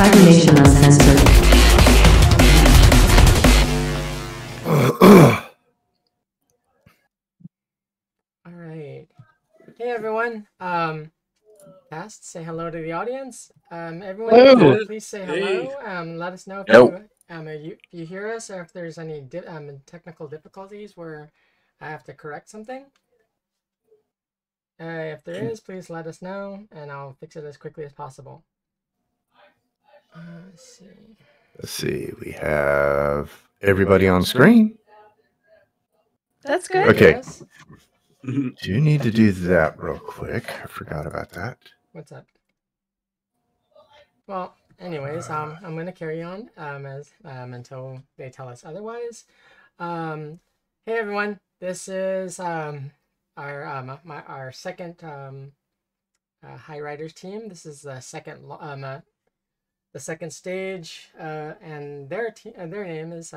Cybernation Uncensored. All right. Hey everyone. Cast, say hello to the audience. Everyone, Hello. please say hello. Let us know if you hear us or if there's any technical difficulties where I have to correct something. If there is, please let us know, and I'll fix it as quickly as possible. Let's see. Let's see. We have everybody on screen. That's good. Okay. Yes. Do you need to do that real quick? I forgot about that. What's up? Well, anyways, I'm gonna carry on until they tell us otherwise. Hey everyone, this is our second Highriders team. This is the second stage, and their name is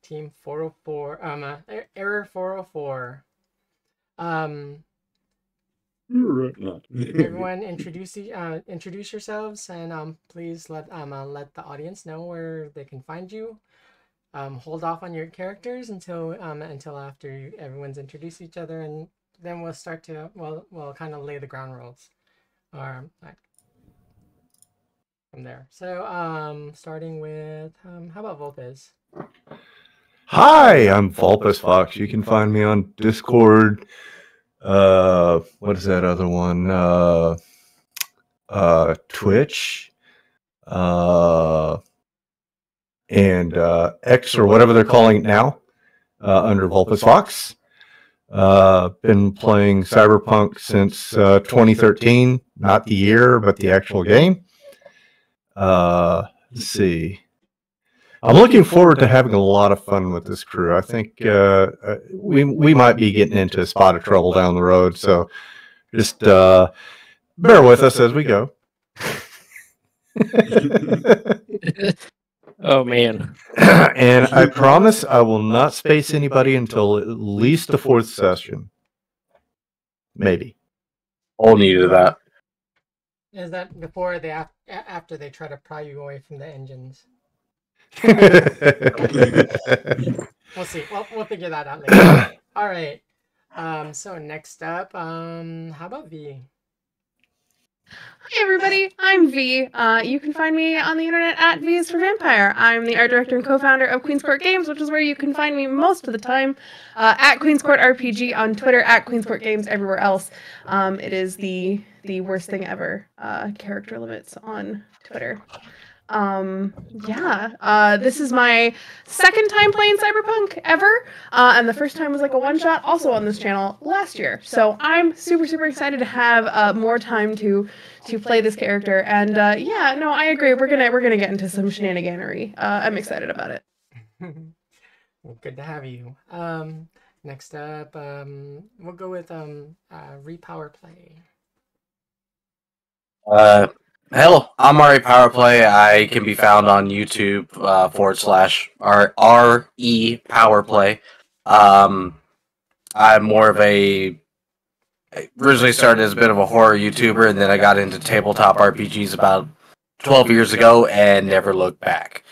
Team 404. Error 404. Everyone, introduce yourselves, and please let the audience know where they can find you. Hold off on your characters until after everyone's introduced each other, and then we'll start to we'll kind of lay the ground rules, or from there. So starting with how about Volpez? Hi, I'm Vulpus Fox. You can find me on Discord. What is that other one? Twitch. And X, or whatever they're calling it now, under Vulpus Fox. Been playing Cyberpunk since 2013, not the year, but the actual game. Let's see. I'm looking forward to having a lot of fun with this crew. I think we might be getting into a spot of trouble down the road, so just bear with us as we go. Oh man. And I promise I will not space anybody until at least the 4th session. Maybe. All needed that. Is that before after they try to pry you away from the engines? We'll see. We'll figure that out later. All right. So next up, how about V? Hi everybody, I'm V. You can find me on the internet at V is for Vampire. I'm the art director and co-founder of Queen's Court Games, which is where you can find me most of the time. At Queen's Court RPG on Twitter, at Queen's Court Games everywhere else. It is the worst thing ever. Character limits on Twitter. This is my second time playing Cyberpunk ever, and the first time was like a one-shot also on this channel last year, so I'm super excited to have more time to play this character, and I agree, we're gonna get into some shenaniganery. I'm excited about it. Well, good to have you. Next up, we'll go with Repower Play. Hello, I'm Ari Powerplay. I can be found on YouTube /RE Powerplay. I'm more of I originally started as a bit of a horror YouTuber, and then I got into tabletop RPGs about 12 years ago and never looked back.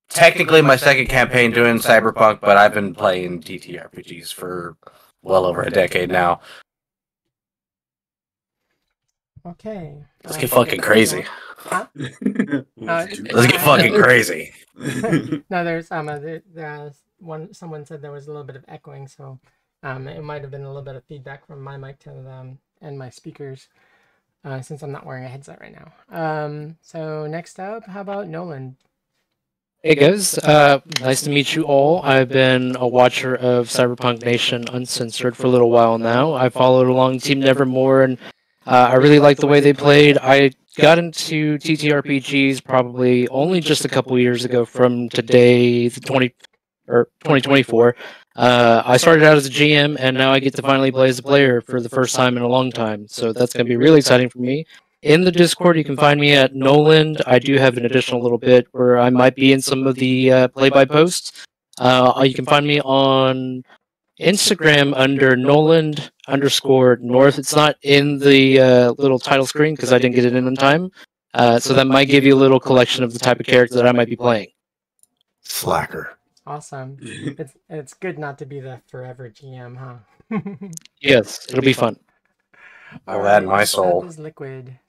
Technically my second campaign doing Cyberpunk, but I've been playing TTRPGs for well over a decade now. Okay. Let's get fucking crazy. Huh? Let's get fucking crazy. No, there's someone said there was a little bit of echoing, so it might have been a little bit of feedback from my mic to them and my speakers, since I'm not wearing a headset right now. So next up, how about Nolan? Hey guys, nice to meet you all. I've been a watcher of Cyberpunk Nation Uncensored for a little while now. I followed along Team Nevermore, and I really liked the way they played. I got into TTRPGs probably only just a couple years ago from today, 2024. I started out as a GM, and now I get to finally play as a player for the first time in a long time. So that's going to be really exciting for me. In the Discord, you can find me at Noland. I do have an additional little bit where I might be in some of the play-by posts. You can find me on Instagram under Noland underscore north. It's not in the little title screen because I didn't get it in time. So that might give you a little collection of the type of character that I might be playing. Slacker. Awesome. It's good not to be the forever GM, huh? Yes, it'll be fun. I'll add my next up soul. is Liquid.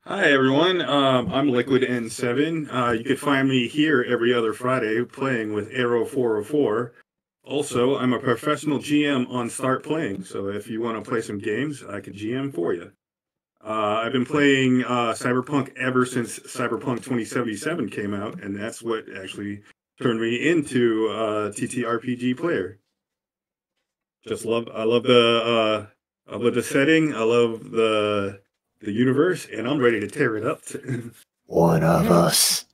Hi everyone, I'm Liquid N7. You can find me here every other Friday playing with Arrow 404. Also, I'm a professional GM on Start Playing, so if you want to play some games, I can GM for you. I've been playing Cyberpunk ever since Cyberpunk 2077 came out, and that's what actually turned me into a ttrpg player. I love the setting, I love the universe, and I'm ready to tear it up. One of us.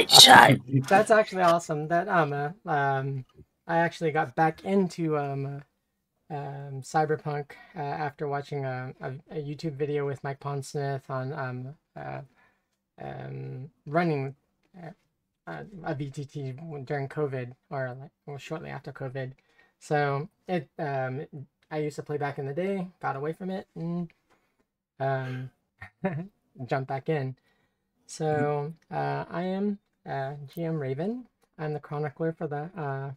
Shot. That's actually awesome. That I actually got back into Cyberpunk after watching a YouTube video with Mike Pondsmith on running a BTT during COVID or shortly after COVID. So I used to play back in the day, got away from it, and jumped back in. So I am GM Raven. I'm the chronicler for the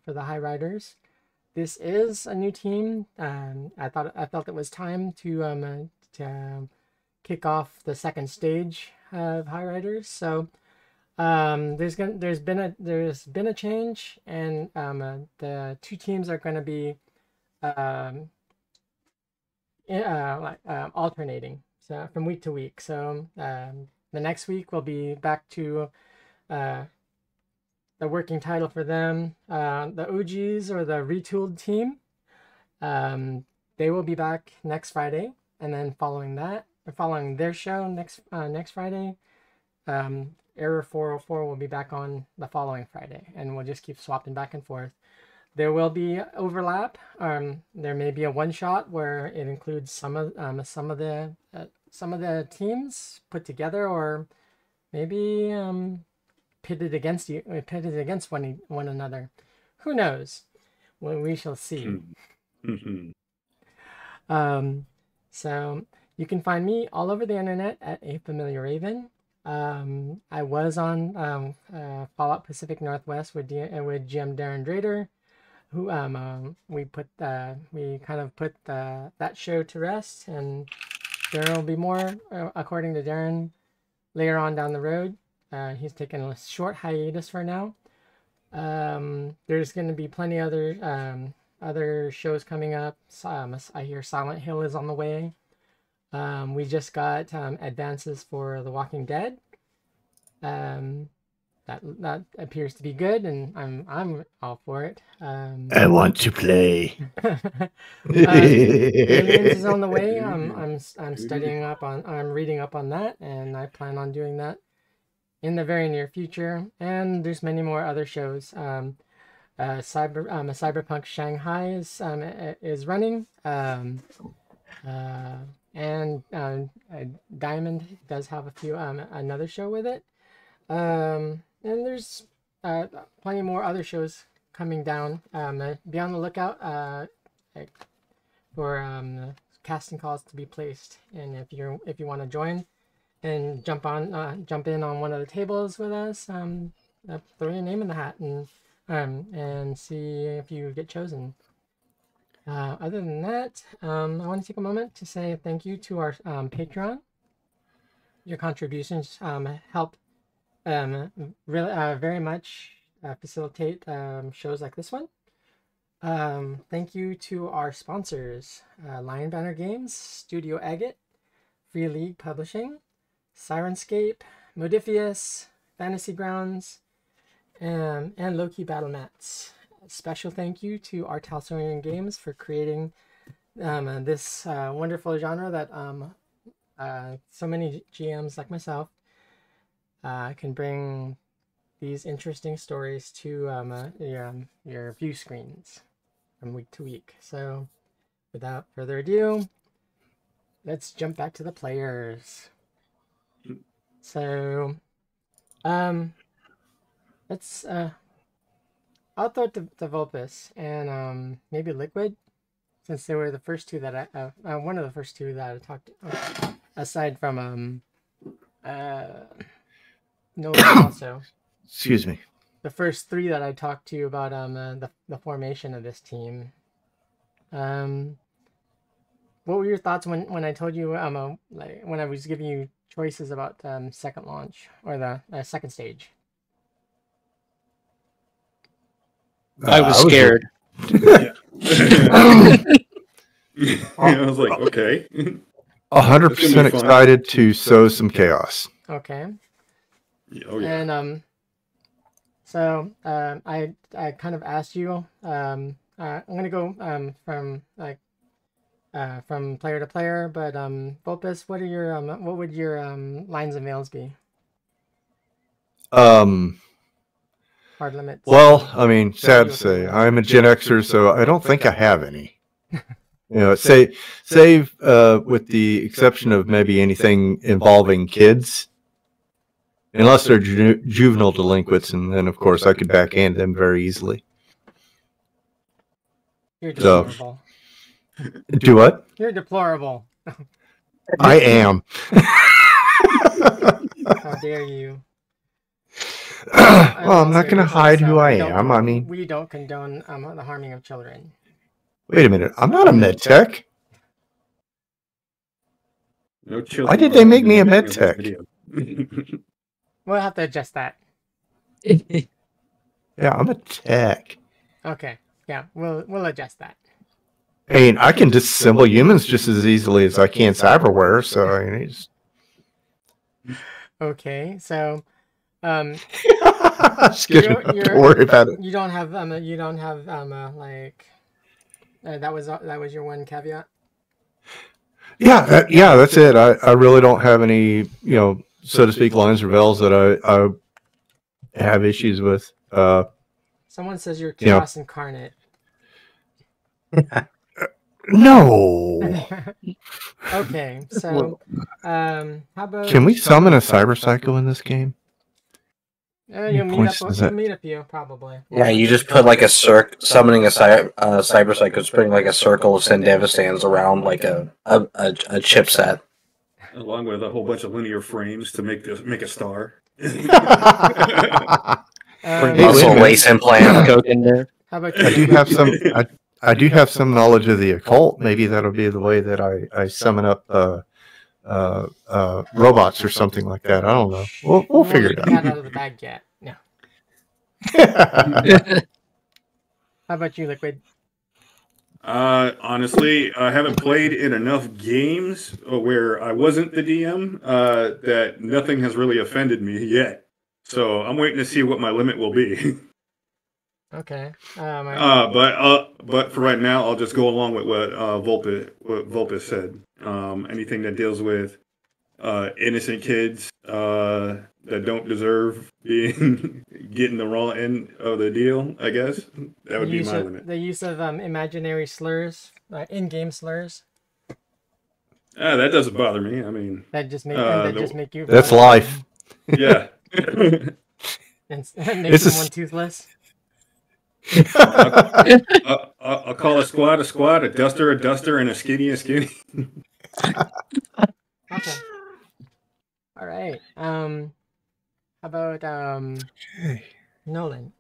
Highriders. This is a new team. I felt it was time to kick off the second stage of Highriders. So there's been a change, and the two teams are going to be alternating, so from week to week. So the next week will be back to the working title for them, the OGs or the retooled team. They will be back next Friday, and then following their show next Friday, Error 404 will be back on the following Friday, and we'll just keep swapping back and forth. There will be overlap. There may be a one shot where it includes some of the teams put together, or maybe pitted against one another. Who knows? Well, we shall see. So you can find me all over the internet at A Familiar Raven. I was on Fallout Pacific Northwest with GM Darren Drader, who we kind of put that show to rest, and there will be more according to Darren later on down the road. He's taken a short hiatus for now. There's going to be plenty other shows coming up. I hear Silent Hill is on the way. We just got advances for The Walking Dead. That appears to be good, and I'm all for it. I want to play. Aliens is on the way. I'm studying up on. I'm reading up on that, and I plan on doing that in the very near future. And there's many more other shows. Cyberpunk Shanghai is running. And Diamond does have a few another show with it. And there's plenty more other shows coming down. Be on the lookout for casting calls to be placed. And if you want to join and jump in on one of the tables with us, throw your name in the hat and see if you get chosen. Other than that, I want to take a moment to say thank you to our Patreon. Your contributions help really very much facilitate shows like this one. Thank you to our sponsors, Lion Banner Games, Studio Agate, Free League Publishing, Sirenscape, Modifius, Fantasy Grounds, and Loki Battle Mats. Special thank you to our Talsorian Games for creating this wonderful genre that so many GMs like myself can bring these interesting stories to your view screens from week to week. So without further ado, let's jump back to the players. So let's I'll throw it to Vulpus and maybe Liquid, since they were the first two that one of the first two that I talked to, aside from Nolan also. Excuse me. The first three that I talked to you about the formation of this team. What were your thoughts when I told you like when I was giving you choices about second launch or the second stage? I was scared. I was like, okay. 100% excited to sow some chaos. Okay. Oh yeah. And so I kind of asked you. I'm gonna go from player to player, but Vulpus, what would your lines and veils be? Hard limits. Well, I mean, sad to say, I'm a Gen Xer, so I don't think I have any. Save with the exception of maybe anything involving kids, unless they're juvenile delinquents, and then of course I could backhand them very easily. You're deplorable. Do what? You're deplorable. I am. How dare you? Well, I'm not going to hide who I am. I mean, we don't condone the harming of children. Wait a minute. I'm not a med tech. No children. Why did they make me a med tech? We'll have to adjust that. Yeah, I'm a tech. Okay. Yeah, we'll adjust that. I mean, I can disassemble humans just as easily as I can cyberware. So I mean, it's... Okay, so don't worry about it. You don't have like that was your one caveat. Yeah, that's it. I really don't have any, so to speak, lines or veils that I have issues with. Someone says you're chaos incarnate. No. Okay, so how about? Can we summon a cyber psycho in this game? You'll meet a few probably. Yeah, you just put like a summoning a cyber psycho, putting like a circle of Sandavistans around like a chipset, along with a whole bunch of linear frames to make a star. Muscle waste implant Coke in there. How about I do have some. I do have some knowledge of the occult. Maybe that'll be the way that I summon up robots or something like that. I don't know. We'll figure it out. Cat out of the bag yet? No. How about you, Liquid? Honestly, I haven't played in enough games where I wasn't the DM that nothing has really offended me yet. So I'm waiting to see what my limit will be. Okay. But for right now, I'll just go along with what Vulpus said. Anything that deals with innocent kids that don't deserve getting the raw end of the deal, I guess that would be my limit. The use of imaginary slurs, in-game slurs. That doesn't bother me. I mean, that just make you. That's life. Yeah. and make someone toothless. I'll call a squad, a duster, and a skinny. Okay. All right. How about Nolan?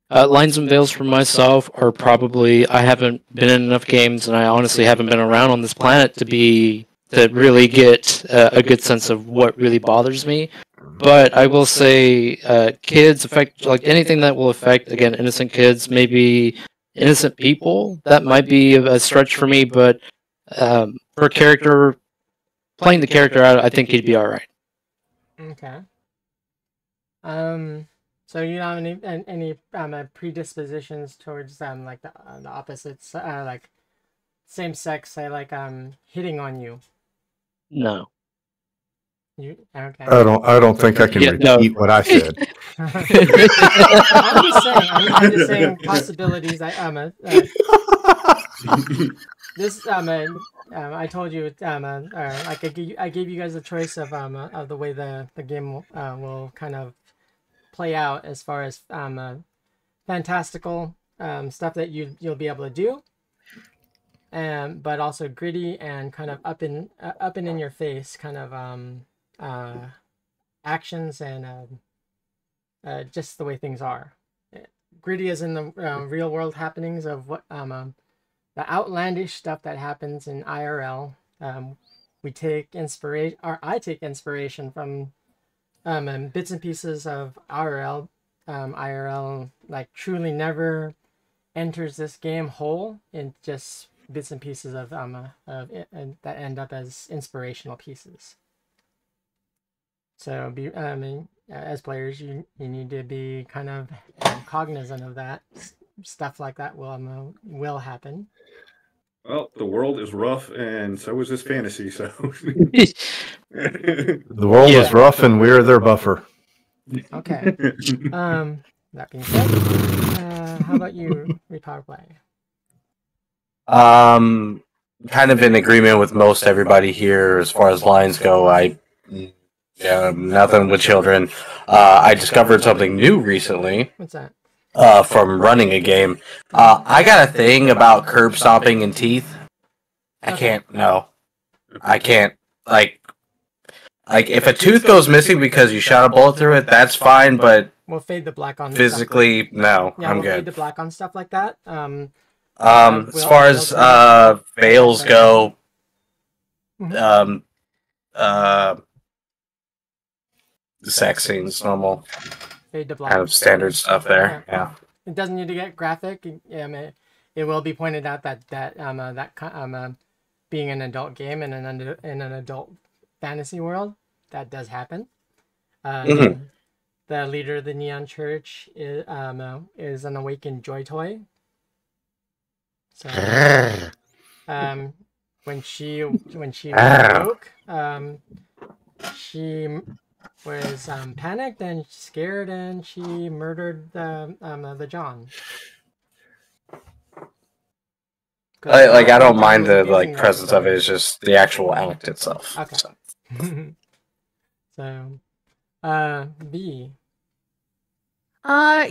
Lines and veils for myself are probably, I haven't been in enough games, and I honestly haven't been around on this planet to really get a good sense of what really bothers me. But I will say, kids affect, like anything that will affect, again, innocent kids, maybe innocent people. That might be a stretch for me, but for character, playing the character out, I think he'd be all right. Okay. So you don't have any predispositions towards like the opposites, like same sex, say like hitting on you. No. You okay? I don't think I can repeat what I said. I'm just saying possibilities. I told you I gave you guys a choice of the way the game will kind of play out as far as fantastical stuff that you'll be able to do, but also gritty and kind of up and in your face kind of actions and just the way things are. Gritty is in the real world happenings of what the outlandish stuff that happens in IRL. We take inspiration, or I take inspiration from bits and pieces of IRL. IRL like truly never enters this game whole, in just bits and pieces of that end up as inspirational pieces. So as players, you need to be kind of cognizant of that. Stuff like that will happen. Well, the world is rough, and so is this fantasy. So The world is rough, and we're their buffer. Okay. That being said, how about you, Repower Play? Kind of in agreement with most everybody here as far as lines go. Nothing with children. I discovered something new recently. What's that? From running a game. I got a thing about curb stomping and teeth. I can't like if a tooth goes missing because you shot a bullet through it, that's fine, but We'll fade the black on physically, no, yeah, I'm we'll fade good. the black on stuff like that. As far as veils go, the sex scenes, normal, fade to black. kind of standard stuff there. Yeah. It doesn't need to get graphic. It will be pointed out that being an adult game in an adult fantasy world, that does happen. The leader of the Neon Church is an awakened joy toy. So when she woke, she was panicked and scared, and she murdered the John. I don't mind the presence of it. It's just the actual act itself. Okay. So, B. Harm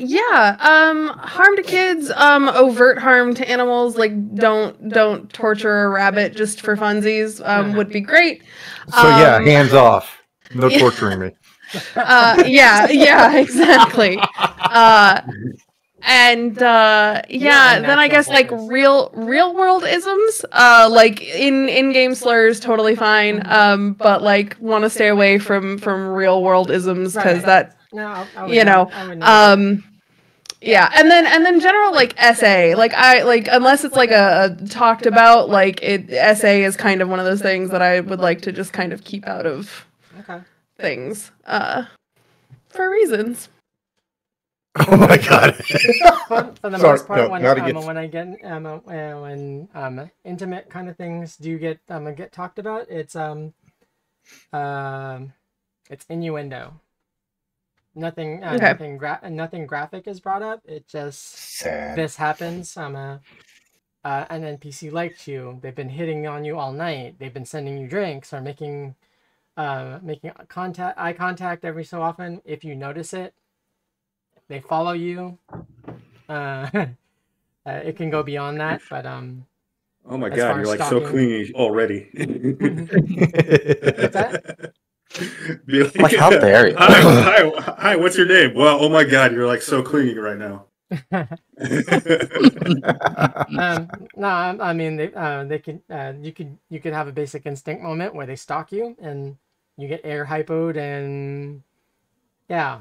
to kids, overt harm to animals, like don't torture a rabbit just for funsies, would be great. So hands off. No torturing me. Exactly. Then I guess like real world isms, like in-game slurs, totally fine. But like want to stay away from real world isms because that, and then general like essay, like unless it's like a talked about, like essay is kind of one of those things that I would like to just kind of keep out of things for reasons. Oh my god! For the most part, when I get when intimate kind of things do get talked about, it's innuendo. Nothing graphic is brought up. It just this happens. An NPC liked you. They've been hitting on you all night. They've been sending you drinks or making eye contact every so often. If you notice it, they follow you. It can go beyond that, but oh my god, you're like so clingy already. What's that? Like, how dare you? Hi, what's your name? Well, oh my god, you're like so clingy right now. No, I mean they can. You could have a basic instinct moment where they stalk you and you get air hypoed and yeah.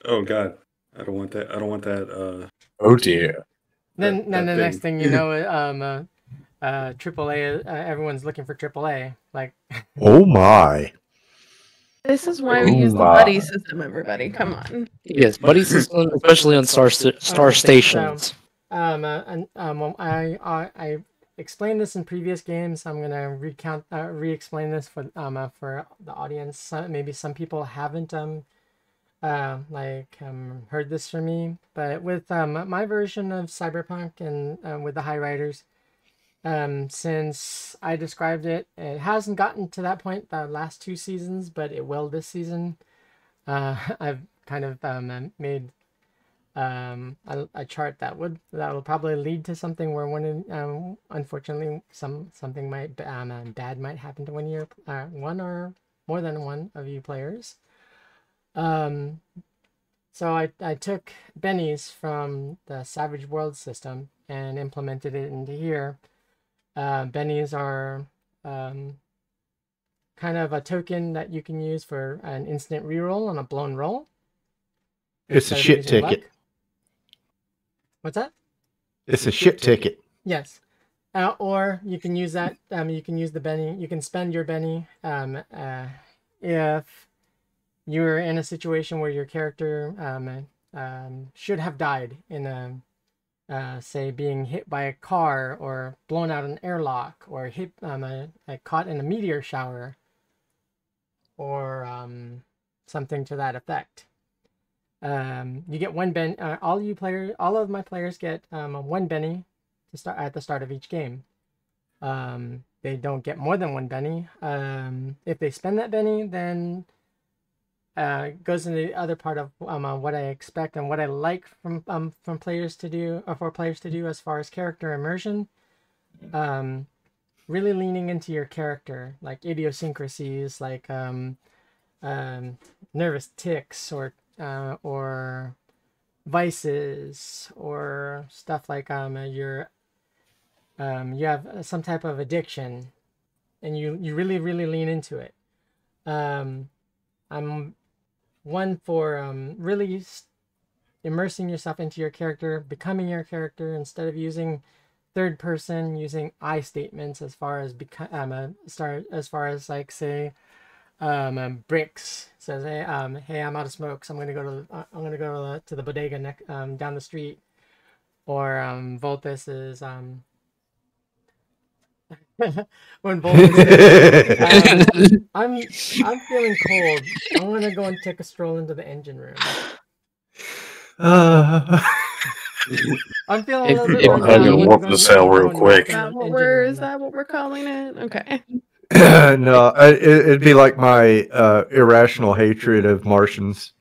Oh god, I don't want that. I don't want that. Oh dear. Then the next thing you know, AAA. Everyone's looking for AAA. Like. Oh my. This is why we use the buddy system, everybody. Come on. Yes, buddy system, especially on star stations. I explained this in previous games. I'm gonna re-explain this for the audience. Maybe some people haven't heard this from me, but with my version of Cyberpunk and with the Highriders. Since I described it, it hasn't gotten to that point the last 2 seasons, but it will this season. I've kind of made a chart that will probably lead to something where unfortunately something bad might happen to one or more than one of you players. So I took bennies from the Savage World system and implemented it into here. Bennies are kind of a token that you can use for an instant reroll on a blown roll. It's a shit ticket. Luck. What's that? It's a shit ticket. Yes. Or you can use that. You can use the Benny. You can spend your Benny if you're in a situation where your character should have died in a say being hit by a car or blown out an airlock or hit caught in a meteor shower or something to that effect. You get one Ben. All of my players get one Benny to start at the start of each game. They don't get more than one Benny. If they spend that Benny, then it goes into the other part of what I expect and what I like from players to do, or for players to do as far as character immersion. Really leaning into your character, like idiosyncrasies, like nervous tics or vices or stuff like you have some type of addiction and you really lean into it. I'm one for really immersing yourself into your character, becoming your character instead of using third person, using I statements as far as like say Bricks says, hey, I'm out of smoke, so I'm gonna go to the bodega down the street. Or Volpus is when Volpus is, I'm feeling cold. I'm gonna go and take a stroll into the engine room. I'm feeling a little bit. I'm gonna walk the cell real quick. Is that what we're calling it? Okay. No, it'd be like my irrational hatred of Martians.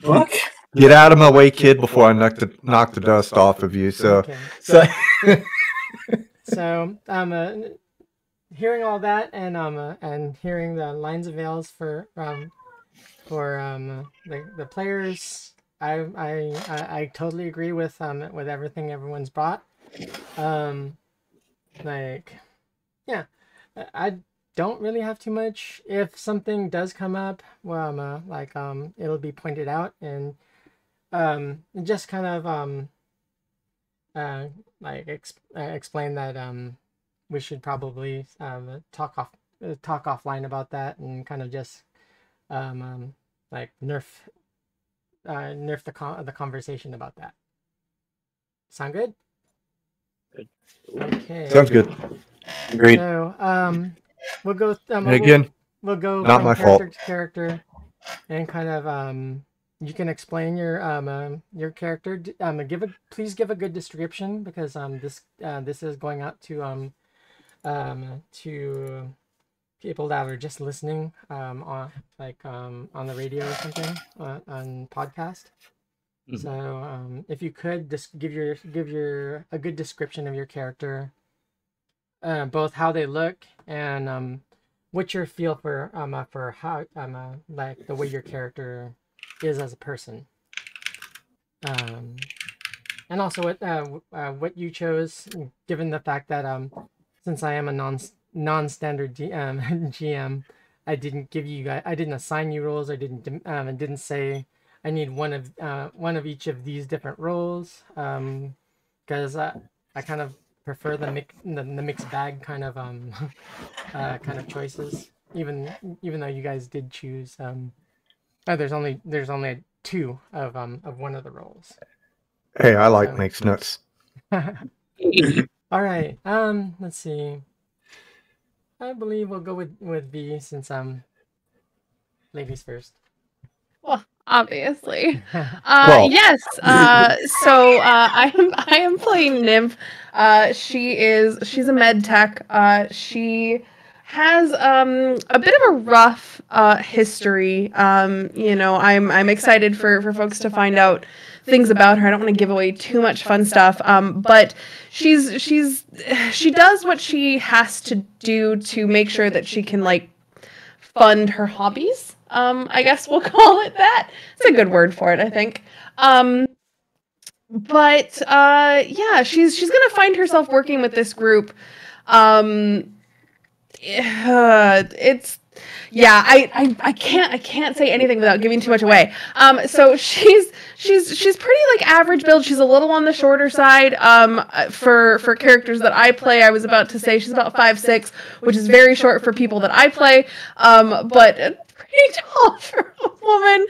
Fuck. Get out of my way, kid, before I knock the dust off of you. So, Okay. So hearing all that and hearing the lines of veils for the players, I totally agree with everything everyone's brought. Yeah, I don't really have too much. If something does come up, well, it'll be pointed out and just kind of explain that we should probably talk offline about that and kind of just nerf the conversation about that. Sound good? Okay. sounds good. Agreed. So we'll go. And again, we'll go not from my character fault. to character, and kind of you can explain your character. Please give a good description because this is going out to people that are just listening on the radio or something on podcast. Mm-hmm. So if you could just give a good description of your character, both how they look and what's your feel for how like the way your character is as a person, and also what you chose, given the fact that since I am a non-standard GM, I didn't assign you roles. I didn't say I need one of each of these different roles, because I kind of prefer the mixed bag kind of kind of choices. Even though you guys did choose there's only 2 of one of the roles. Hey, I like mixed nuts. All right. Let's see. I believe we'll go with V since ladies first. Well, obviously. Well. Yes. So I am playing Nymph. She's a med tech. She has a bit of a rough history. You know, I'm excited for folks to find out things about her. I don't want to give away too much fun stuff. But she does what she has to do to make sure that she can like fund her hobbies. I guess we'll call it that. It's a good word for it, I think. But yeah, she's gonna find herself working with this group. It's yeah, I can't say anything without giving too much away. So she's pretty like average build. She's a little on the shorter side. For characters that I play, I was about to say she's about 5'6", which is very short for people that I play. But pretty tall for a woman.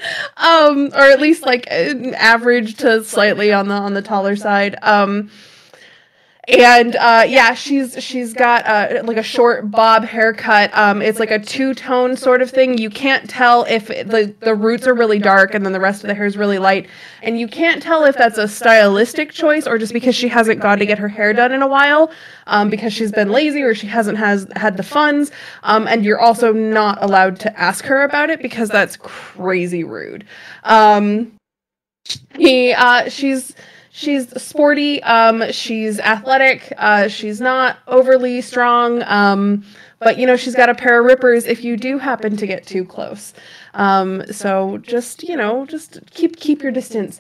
Or at least like average to slightly on the taller side. And yeah, she's got like a short bob haircut. It's like a two-tone sort of thing. You can't tell if the roots are really dark and then the rest of the hair is really light. And you can't tell if that's a stylistic choice or just because she hasn't gone to get her hair done in a while, because she's been lazy or she hasn't had the funds. And you're also not allowed to ask her about it because that's crazy rude. She's sporty, she's athletic, she's not overly strong, but, you know, she's got a pair of rippers if you do happen to get too close. So just, you know, just keep your distance.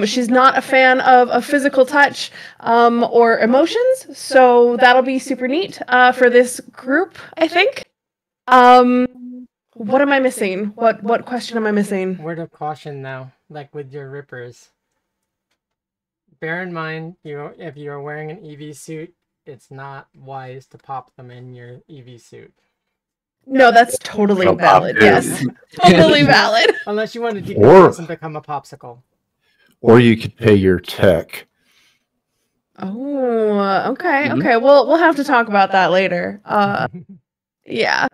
She's not a fan of physical touch or emotions, so that'll be super neat for this group, I think. What am I missing? What question am I missing? Word of caution now, like with your rippers. Bear in mind, if you're wearing an EV suit, it's not wise to pop them in your EV suit. No, that's totally valid. Yes, totally valid. Unless you want to decompose and become a popsicle. Or you could pay your tech. Oh, okay, okay. We'll have to talk about that later. Yeah.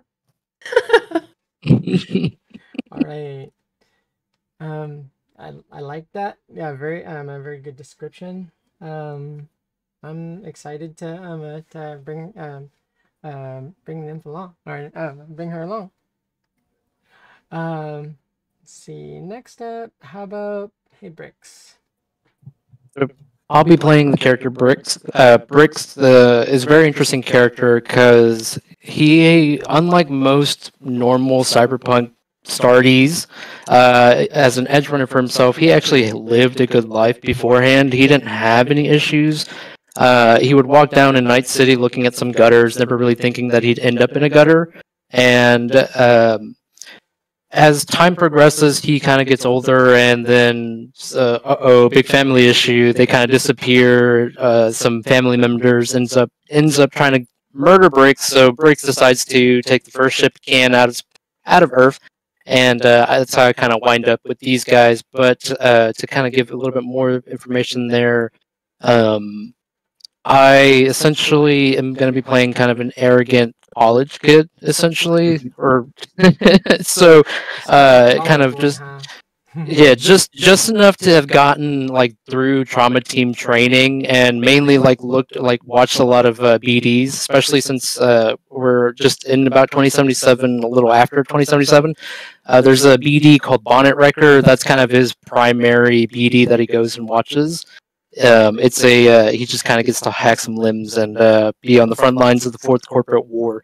All right. I like that. Yeah, a very good description. I'm excited to bring nymph along, or bring her along. Let's see. Next up, how about Bricks? I'll be playing the character Bricks. Bricks is a very interesting character because he, unlike most normal cyberpunk starties, as an edge runner for himself, he actually lived a good life beforehand. He didn't have any issues. He would walk down in Night City looking at some gutters, never really thinking that he'd end up in a gutter. And as time progresses, he kind of gets older, and then big family issue. They kind of disappear. Some family members ends up trying to murder Bricks. So Bricks decides to take the first ship he can out of Earth. And that's how I kind of wind up with these guys. But to kind of give a little bit more information there, I essentially am going to be playing kind of an arrogant college kid, essentially, or so kind of just. Yeah, just enough to have gotten like through trauma team training, and mainly watched a lot of BDs, especially since we're just in about 2077, a little after 2077. There's a BD called Bonnet Wrecker. That's kind of his primary BD that he goes and watches. He just kind of gets to hack some limbs and be on the front lines of the Fourth Corporate War.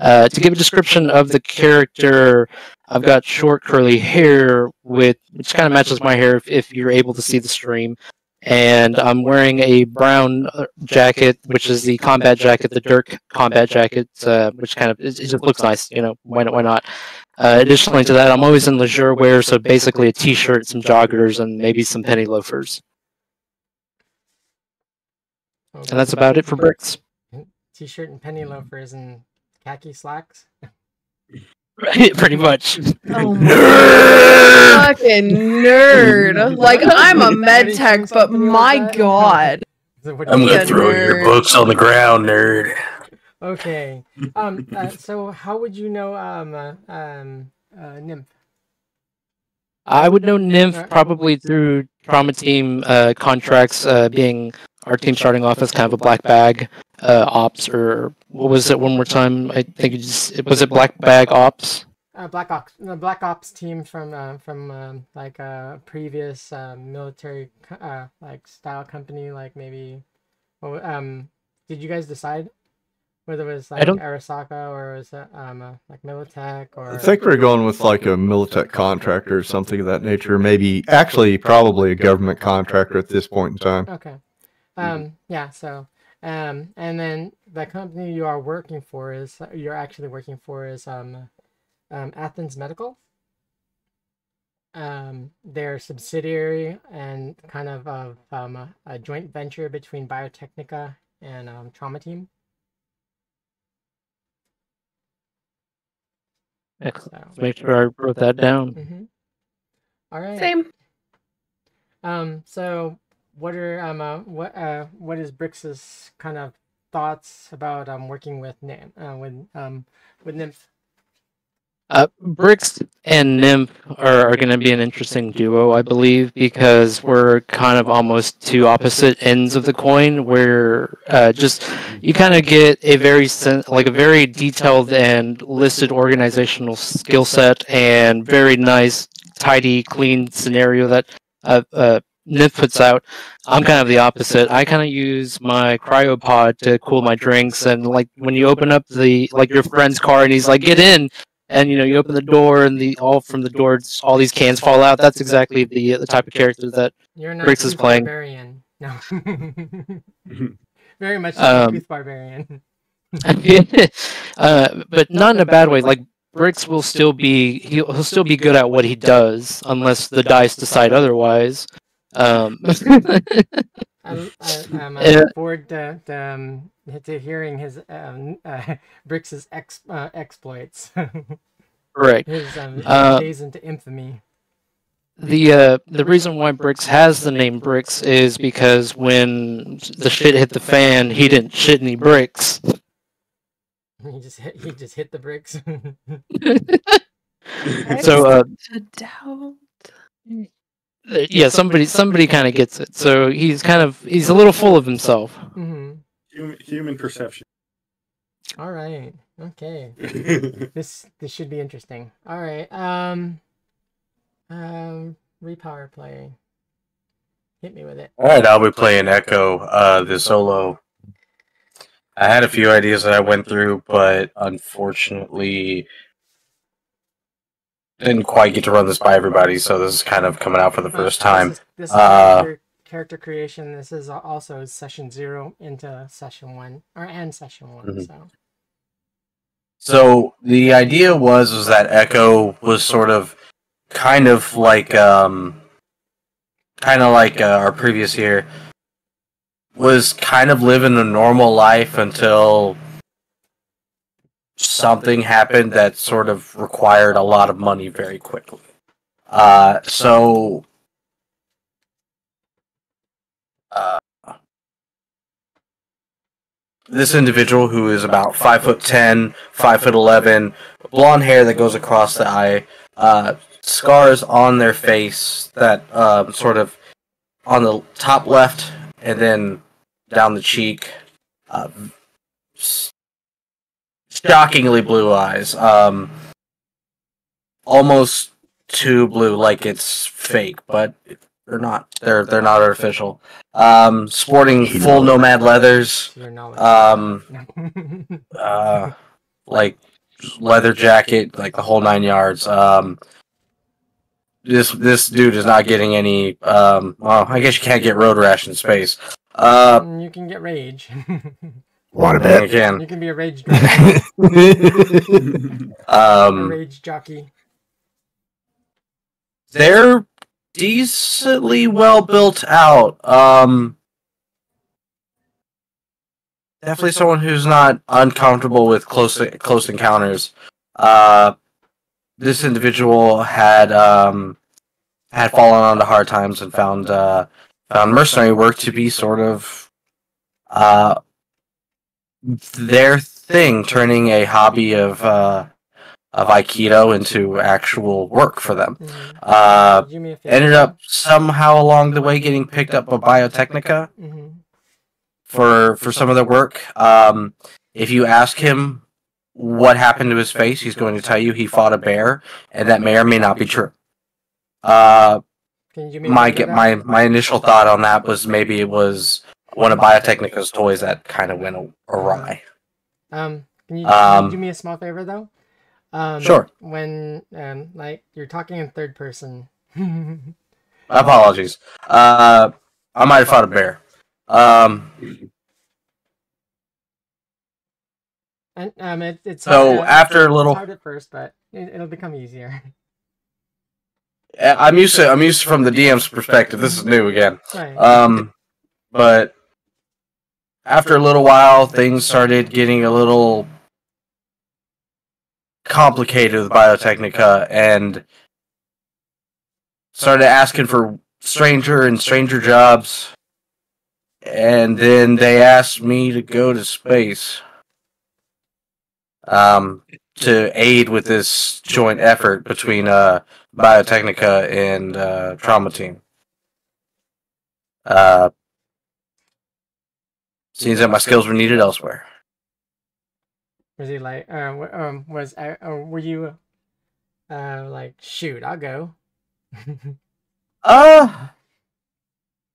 To give a description of the character, I've got short curly hair which kind of matches my hair if you're able to see the stream. And I'm wearing a brown jacket, which is the combat jacket, the Dirk combat jacket, which kind of it just looks nice, you know, why not? Additionally to that, I'm always in leisure wear, so basically a t-shirt, some joggers, and maybe some penny loafers. And that's about it for Bricks. T-shirt and penny loafers and khaki slacks. Pretty much. Oh my fucking nerd! Like, I'm a med tech, but my god. I'm gonna throw your books on the ground, nerd. Okay. So how would you know Nymph? I would know Nymph probably through trauma team contracts, being our team starting off as kind of a black bag. ops, or what was it? One more time. I think was it Black Bag Ops. The Black Ops team from like a previous military like style company, like maybe. Well, did you guys decide whether it was like Arasaka or was it like Militech or? I think we're going with like a Militech contractor or something of that nature. Maybe actually probably a government contractor at this point in time. Okay. Yeah. So. And then the company you're actually working for is Athens Medical. They're subsidiary and kind of a joint venture between Biotechnica and Trauma Team. Excellent. So. Make sure I wrote that down. Mm-hmm. All right. Same. So what are what is Brix's kind of thoughts about working with Nymph? Brix and Nymph are going to be an interesting duo, I believe, because we're kind of almost two opposite ends of the coin. Where you kind of get a very detailed and listed organizational skill set and very nice, tidy, clean scenario that Nymph puts out. I'm kind of the opposite. I kind of use my cryopod to cool my drinks, and like when you open up your friend's car and he's like, "Get in." And you open the door, and from the door, all these cans fall out. That's exactly the type of character that Brix is playing. Barbarian. No, very much like a barbarian. But not in a bad way. Like Brix will still be he'll still be good at what he does, unless the dice decide otherwise. I'm looking forward to hearing his Brix's exploits. Right. His days into infamy. The reason why Brix has the name Brix is because when the shit hit the fan, he didn't shit any bricks. He just hit the bricks. So doubt. Yeah, somebody kind of gets it. So he's a little full of himself. Mm-hmm. Human perception. All right. Okay. This should be interesting. All right. Repower play. Hit me with it. All right, I'll be playing Echo, the solo. I had a few ideas that I went through, but unfortunately didn't quite get to run this by everybody, so this is kind of coming out for the first time. This is character creation. This is also session 0 into session 1, and session 1. Mm-hmm. So the idea was that Echo was sort of kind of like our previous here, was kind of living a normal life until something happened that sort of required a lot of money very quickly. This individual, who is about 5'10", 5'11", blonde hair that goes across the eye, scars on their face that sort of on the top left and then down the cheek, shockingly blue eyes, almost too blue, like it's fake, but they're not. They're not artificial. Sporting full nomad leathers, like leather jacket, like the whole 9 yards. This dude is not getting any. Well, I guess you can't get road rash in space. You can get rage. Want a bit? Again, you can be a rage jockey. A rage jockey. They're decently well built out. Definitely someone who's not uncomfortable with close encounters. This individual had fallen onto hard times and found mercenary work to be sort of their thing, turning a hobby of Aikido into actual work for them. Ended up somehow along the way getting picked up by Biotechnica. Mm-hmm. for some of their work. If you ask him what happened to his face, he's going to tell you he fought a bear, and that may or may not be true. Can you give me My initial thought on that was maybe it was one of Biotechnica's toys that kind of went awry. Can you do me a small favor though? Sure. When like you're talking in third person. Apologies. I might have fought a bear. And it's so after a little, it's hard at first, but it'll become easier. I'm used to from the DM's perspective. This is new again. Right. But after a little while, things started getting a little complicated with Biotechnica, and started asking for stranger jobs, and then they asked me to go to space to aid with this joint effort between Biotechnica and Trauma Team. Seems that my skills were needed elsewhere. Was he like, were you, like, shoot, I'll go. I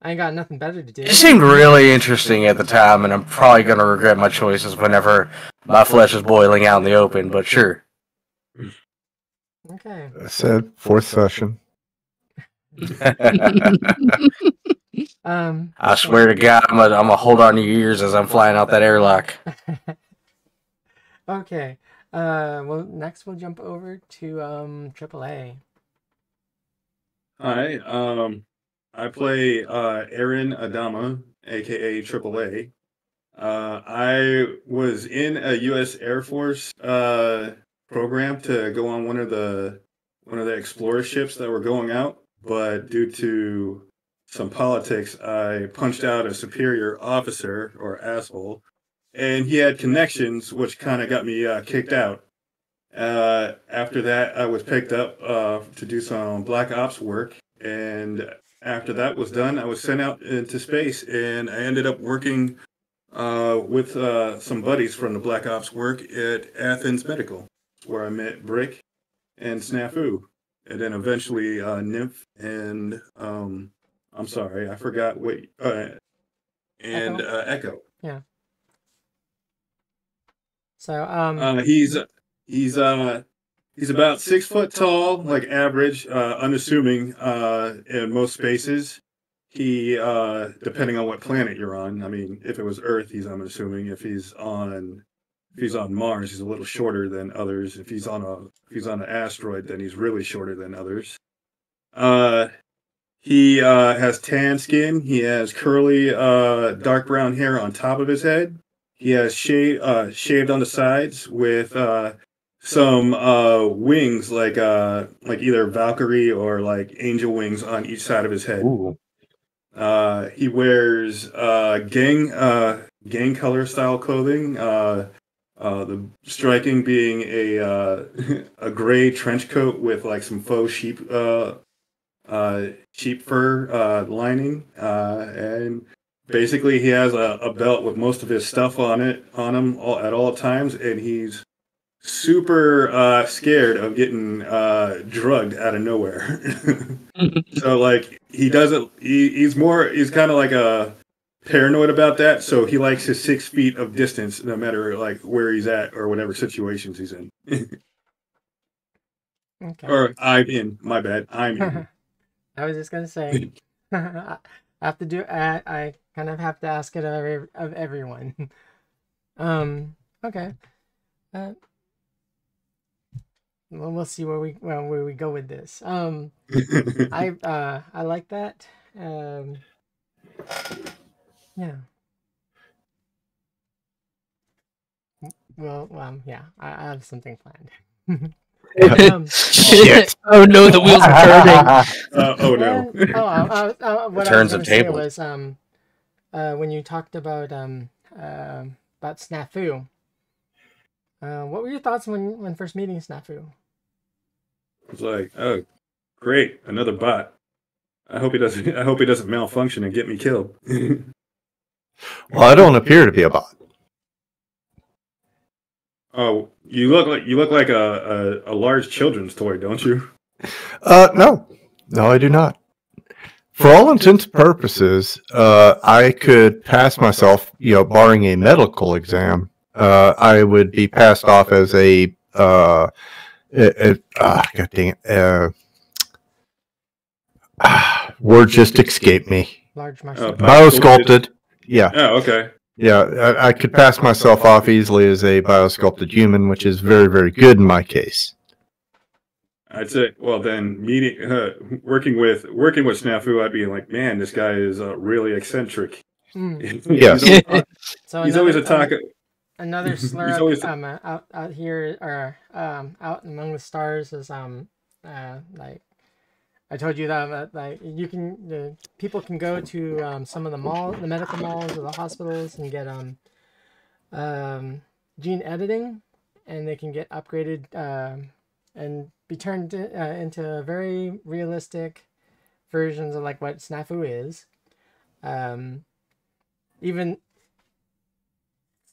ain't got nothing better to do. It seemed really interesting at the time, and I'm probably gonna regret my choices whenever my flesh is boiling out in the open. But sure. Okay. I said 4th session. I swear to God, I'm gonna hold on to your ears as I'm flying out that airlock. Okay. Well, next we'll jump over to AAA. Hi. I play Aaron Adama, aka AAA. I was in a U.S. Air Force program to go on one of the explorer ships that were going out, but due to some politics, I punched out a superior officer or asshole, and he had connections, which kind of got me kicked out. After that, I was picked up to do some Black Ops work, and after that was done, I was sent out into space, and I ended up working with some buddies from the Black Ops work at Athens Medical, where I met Brick and Snafu, and then eventually Nymph and I'm sorry, I forgot what Echo. Yeah. So he's about 6 foot tall, like average, unassuming in most spaces. He depending on what planet you're on. I mean, if it was Earth, he's unassuming. If he's on Mars, he's a little shorter than others. If he's on an asteroid, then he's really shorter than others. He has tan skin. He has curly, dark brown hair on top of his head. He has shaved on the sides with some wings, like either Valkyrie or like angel wings on each side of his head. Ooh. He wears gang color style clothing. The striking being a gray trench coat with like some faux sheep fur lining, and basically he has a belt with most of his stuff on him at all times, and he's super scared of getting drugged out of nowhere. So like he's kind of like a paranoid about that, so he likes his 6 feet of distance no matter like where he's at or whatever situations he's in. okay. Or I'm in. My bad. I'm in. I was just gonna say, I have to do. I kind of have to ask it of everyone. Okay. Well, we'll see where we go with this. I like that. Yeah. Well, yeah. I have something planned. Shit. Oh no, the wheels are turning. Oh no. What Turns I of was gonna tables. say was when you talked about Snafu. What were your thoughts when first meeting Snafu? It's like, oh, great, another bot. I hope he doesn't malfunction and get me killed. Well, I don't appear to be a bot. Oh, you look like a large children's toy, don't you? No, I do not. For all intents and purposes, I could pass myself, barring a medical exam. I would be passed off as a God dang it, word just escaped me. Large Martian. Biosculpted. Yeah. Oh, okay. Yeah, I could pass myself off easily as a biosculpted human, which is very, very good in my case. I'd say, well, then working with Snafu, I'd be like, man, this guy is really eccentric. Yes. He's always a taco. Another slur He's always out here or out among the stars is like I told you that like you can people can go to some of the medical malls or the hospitals and get gene editing, and they can get upgraded and be turned into very realistic versions of like what Snafu is. Even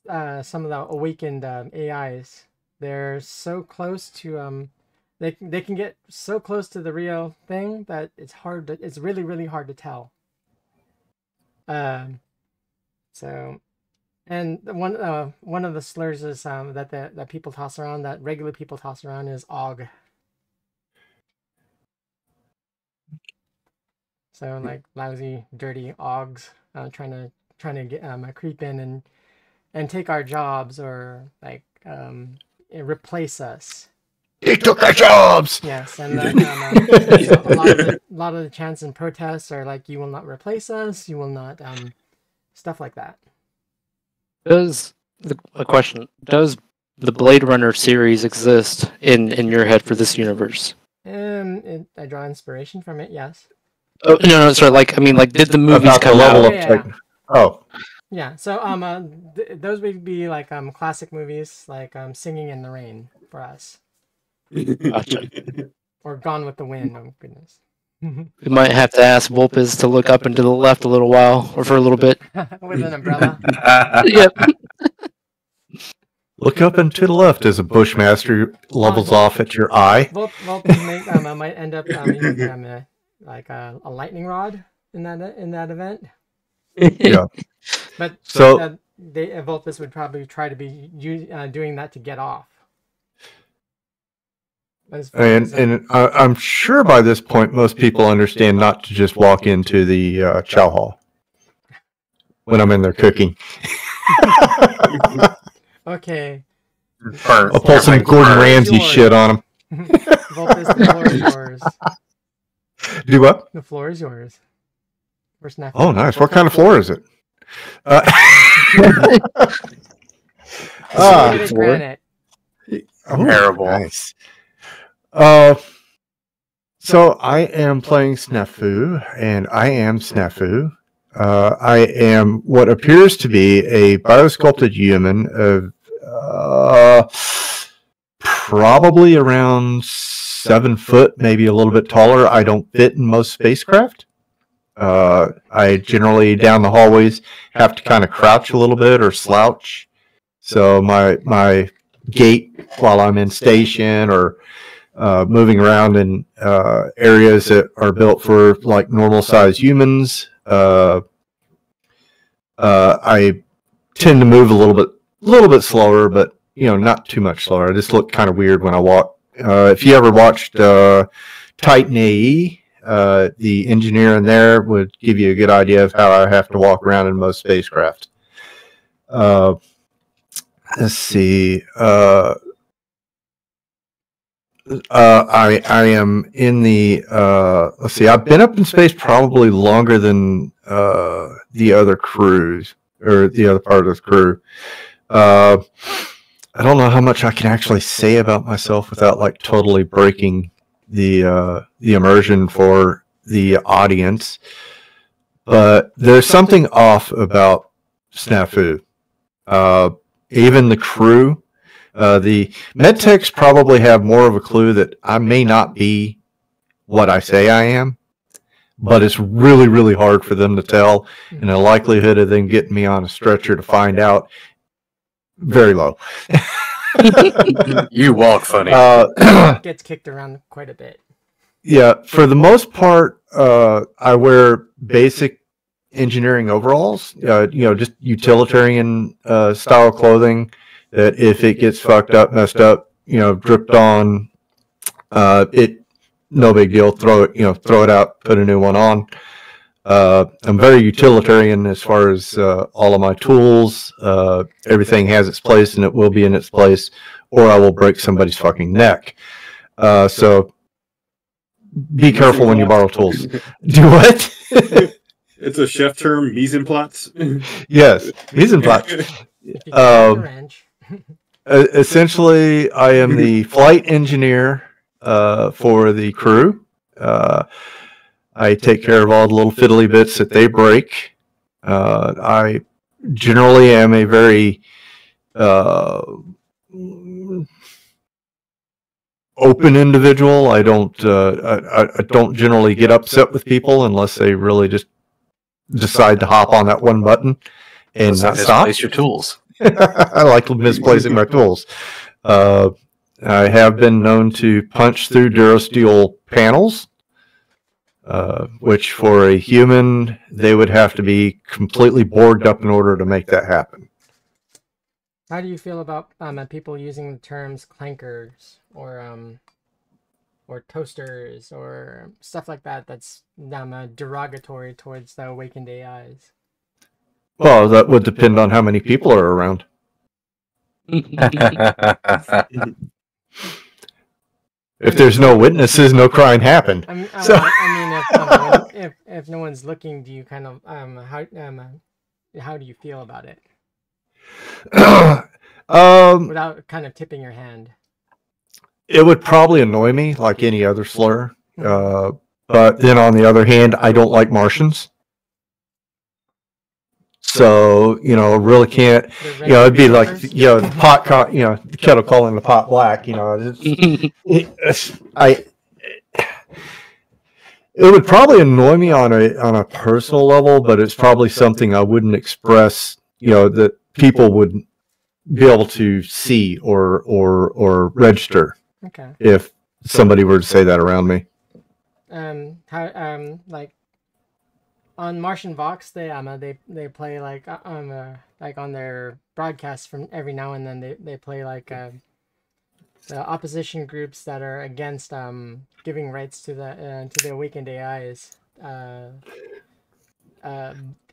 some of the awakened AIs, they're so close to they can get so close to the real thing that it's really hard to tell. So, and one of the slurs is that people toss around, that regular people toss around, is og. So like lousy, dirty ogs trying to get creep in and take our jobs, or like replace us. He took our jobs. Yes, and a lot of the chants and protests are like, "You will not replace us. You will not," stuff like that. A question: does the Blade Runner series exist in your head for this universe? I draw inspiration from it. Yes. Oh no, sorry. Did the movies About the come level out? of Oh. Yeah. So those would be like classic movies like Singing in the Rain for us. Gotcha. Or Gone with the Wind. Oh goodness. We might have to ask Vulpes to look up and to the left a little while, or for a little bit. With an umbrella. Yep. Look up and to the left as a Bushmaster levels off at your eye. Vulpes might end up using like a lightning rod in that event. Yeah. But So Vulpes would probably try to be doing that to get off. And I'm sure by this point most people understand not to just walk into the chow hall when I'm in there cooking. Okay. I'll pull some Gordon Ramsay shit on them. Vulpes, the floor is yours. Do what? The floor is yours. We're snacking. Oh, nice. What kind of floor is it? Granite. Terrible. Nice. So I am playing Snafu, and I am Snafu. I am what appears to be a biosculpted human of probably around 7 foot, maybe a little bit taller. I don't fit in most spacecraft. I generally down the hallways have to kind of crouch a little bit or slouch. So my gait while I'm in station or moving around in areas that are built for like normal sized humans, I tend to move a little bit slower, but not too much slower. I just look kind of weird when I walk. If you ever watched Titan AE, the engineer in there would give you a good idea of how I have to walk around in most spacecraft. Let's see. I am in the let's see. I've been up in space probably longer than the other crews or the other part of the crew. I don't know how much I can actually say about myself without like totally breaking the immersion for the audience. But there's something off about Snafu. Even the crew. The medtechs probably have more of a clue that I may not be what I say I am, but it's really, really hard for them to tell, and the likelihood of them getting me on a stretcher to find out, very low. You walk funny. Gets kicked around quite a bit. Yeah, for the most part, I wear basic engineering overalls, just utilitarian style clothing that if it gets fucked up, messed up, dripped on, no big deal. Throw it out, put a new one on. I'm very utilitarian as far as all of my tools. Everything has its place and it will be in its place, or I will break somebody's fucking neck. So be careful when you borrow tools. Do what? It's a chef term, mise en place. Yes, mise en place. Essentially, I am the flight engineer for the crew. I take care of all the little fiddly bits that they break. I generally am a very open individual. I don't generally get upset with people unless they really just decide to hop on that one button and not stop. Misplace your tools. I like misplacing my tools. I have been known to punch through Durasteel panels, which for a human, they would have to be completely borged up in order to make that happen. How do you feel about people using the terms clankers or toasters or stuff like that that's derogatory towards the awakened AIs? Well, that would depend on how many people are around. If there's no witnesses, no crime happened. If no one's looking, do you kind of how do you feel about it? Without kind of tipping your hand. It would probably annoy me like any other slur. But then on the other hand, I don't like Martians. So, really can't, it'd be like, the pot, the kettle calling the pot black, it would probably annoy me on a personal level, but it's probably something I wouldn't express, that people would be able to see or register. Okay. If somebody were to say that around me. Like on Martian Vox, they play like on their broadcasts from every now and then they play like the opposition groups that are against giving rights to the awakened AIs,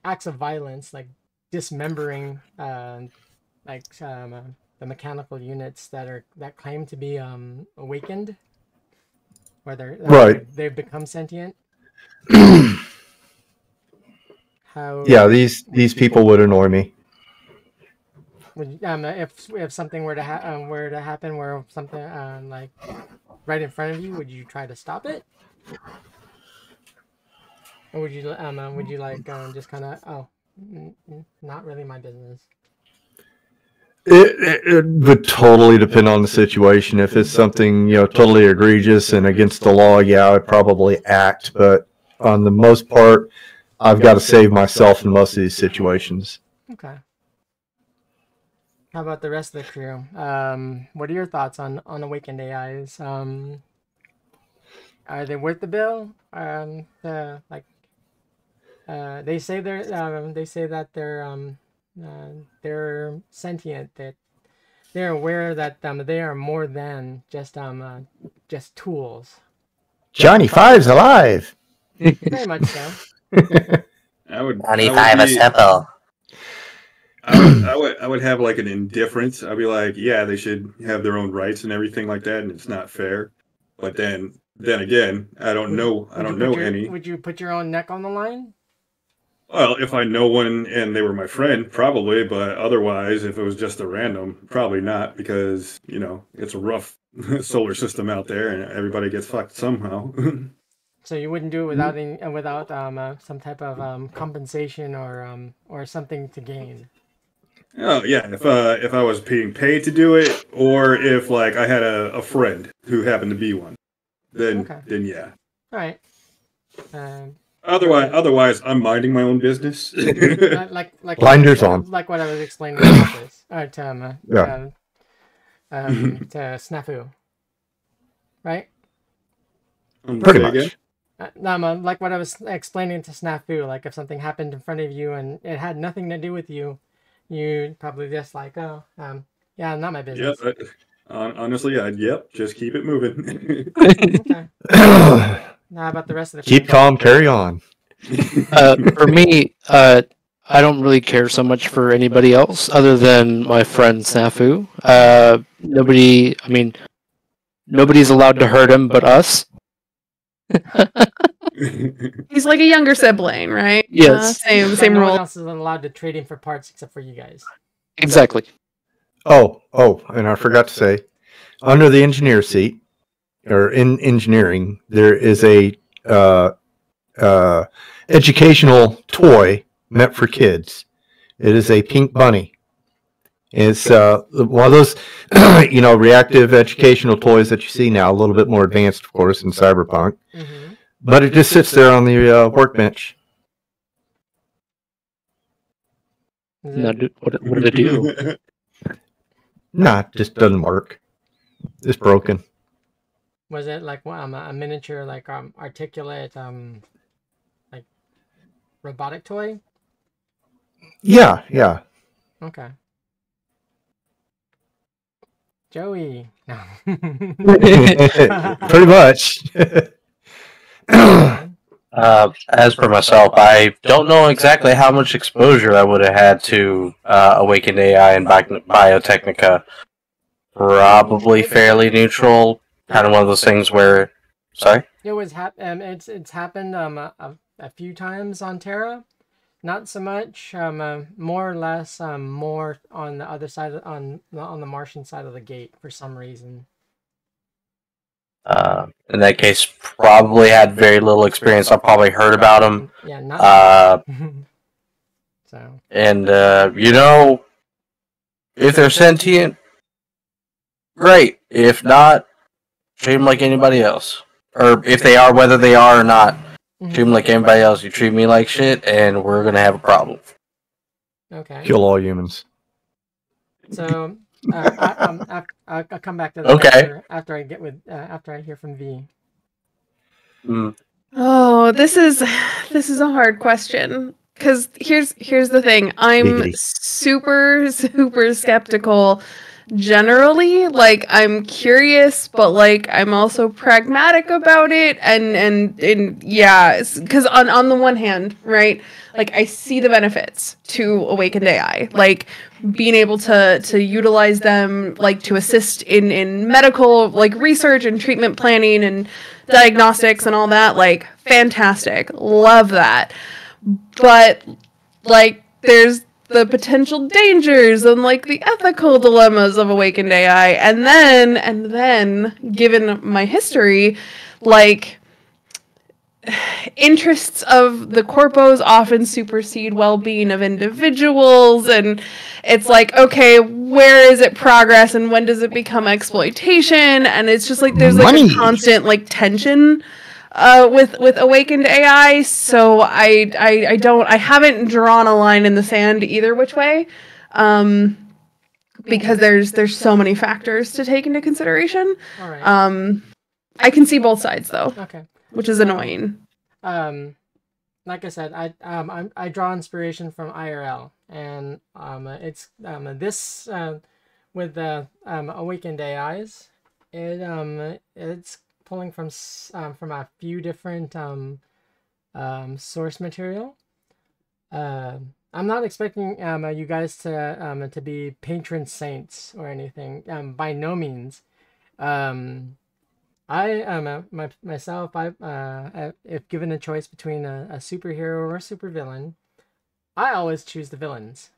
acts of violence like dismembering the mechanical units that claim to be awakened, whether they've become sentient. Yeah, these people would annoy me. Would if something were to happen where something like right in front of you, would you try to stop it, or would you just kind of not really my business? It would totally depend on the situation. If it's something totally egregious and against the law, yeah, I'd probably act. But on the most part, I've got to save myself in most of these situations. Okay. How about the rest of the crew? What are your thoughts on awakened AIs? Are they worth the bill? They say that they're sentient, that they're aware that they are more than just tools. Johnny Five's alive. Very much so. I would 95 a simple. I would have like an indifference. I'd be like, yeah, they should have their own rights and everything like that, and it's not fair. But then again, I don't know any. Would you put your own neck on the line? Well, if I know one and they were my friend, probably. But otherwise, if it was just a random, probably not, because it's a rough solar system out there, and everybody gets fucked somehow. So you wouldn't do it without some type of compensation or something to gain. Oh yeah, if I was being paid to do it, or if like I had a friend who happened to be one, then yeah. All right. Otherwise, I'm minding my own business. like Blinders on. Like what I was explaining to Office, or to Yeah. to Snafu, right? Pretty Say again? much. Like what I was explaining to Snafu, like if something happened in front of you and it had nothing to do with you, you'd probably just like, oh, yeah, not my business. Yep. Honestly, yep. Just keep it moving. Okay. Now about the rest of the Keep calm, carry on. For me, I don't really care so much for anybody else other than my friend Snafu. Nobody's allowed to hurt him but us. He's like a younger sibling, right? Yes. Same no rule. one else is allowed to trade him for parts except for you guys. Exactly. Oh, and I forgot to say, under the engineer seat, or in engineering, there is a educational toy meant for kids. It is a pink bunny. It's one of those, reactive educational toys that you see now, a little bit more advanced, of course, in Cyberpunk. Mm-hmm. But it just sits there on the workbench. What did it do? Nah, it just doesn't work. It's broken. Was it like a miniature, like articulate, like robotic toy? Yeah. Okay. Joey. No. Pretty much. As for myself, I don't know exactly how much exposure I would have had to Awakened AI and Biotechnica. Probably fairly neutral. Kind of one of those things where... Sorry? It was it's happened a few times on Terra. Not so much. More or less. More on the other side on the Martian side of the gate for some reason. In that case, probably had very little experience. I probably heard about them. Yeah, not. So. And if they're sentient, great. If not, treat them like anybody else. Or if they are, whether they are or not, treat them like anybody else. You treat me like shit, and we're gonna have a problem. Okay. Kill all humans. So, I'll come back to that Okay. after I get with after I hear from V. Oh, this is a hard question. Because here's the thing. I'm Giggity. super skeptical. Generally, like I'm curious, but like I'm also pragmatic about it, and yeah, because on the one hand, right, like I see the benefits to Awakened AI, like being able to utilize them, like to assist in medical like research and treatment planning and diagnostics and all that, like fantastic, love that, but like there's the potential dangers and like the ethical dilemmas of Awakened AI, and then given my history, like interests of the corpos often supersede well-being of individuals, and it's like, okay, where is it progress and when does it become exploitation? And it's just like there's like a constant like tension with Awakened AI, so I haven't drawn a line in the sand either which way, because there's so many factors to take into consideration. All right. I can see both sides though, Okay. which is annoying. Like I said, I draw inspiration from IRL, and it's this with the Awakened AIs, it's pulling from a few different source material. I'm not expecting you guys to be patron saints or anything. By no means. I myself, if given a choice between a superhero or a supervillain, I always choose the villains,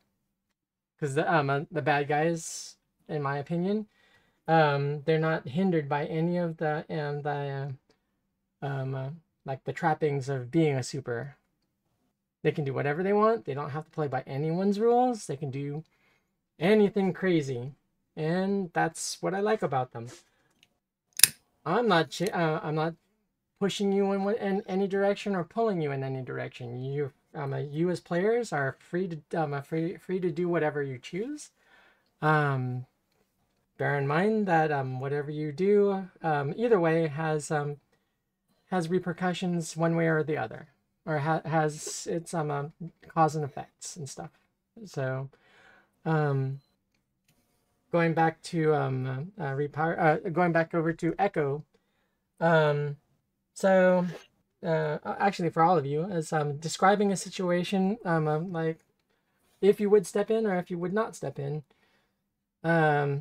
because the bad guys, in my opinion, they're not hindered by any of the like the trappings of being a super. They can do whatever they want. They don't have to play by anyone's rules. They can do anything crazy, and that's what I like about them. I'm not pushing you in any direction or pulling you in any direction. You as players are free to do whatever you choose. Bear in mind that whatever you do, either way, has repercussions one way or the other, or has its cause and effects and stuff. So, going back to going back over to Echo. Actually, for all of you, as describing a situation, like if you would step in or if you would not step in.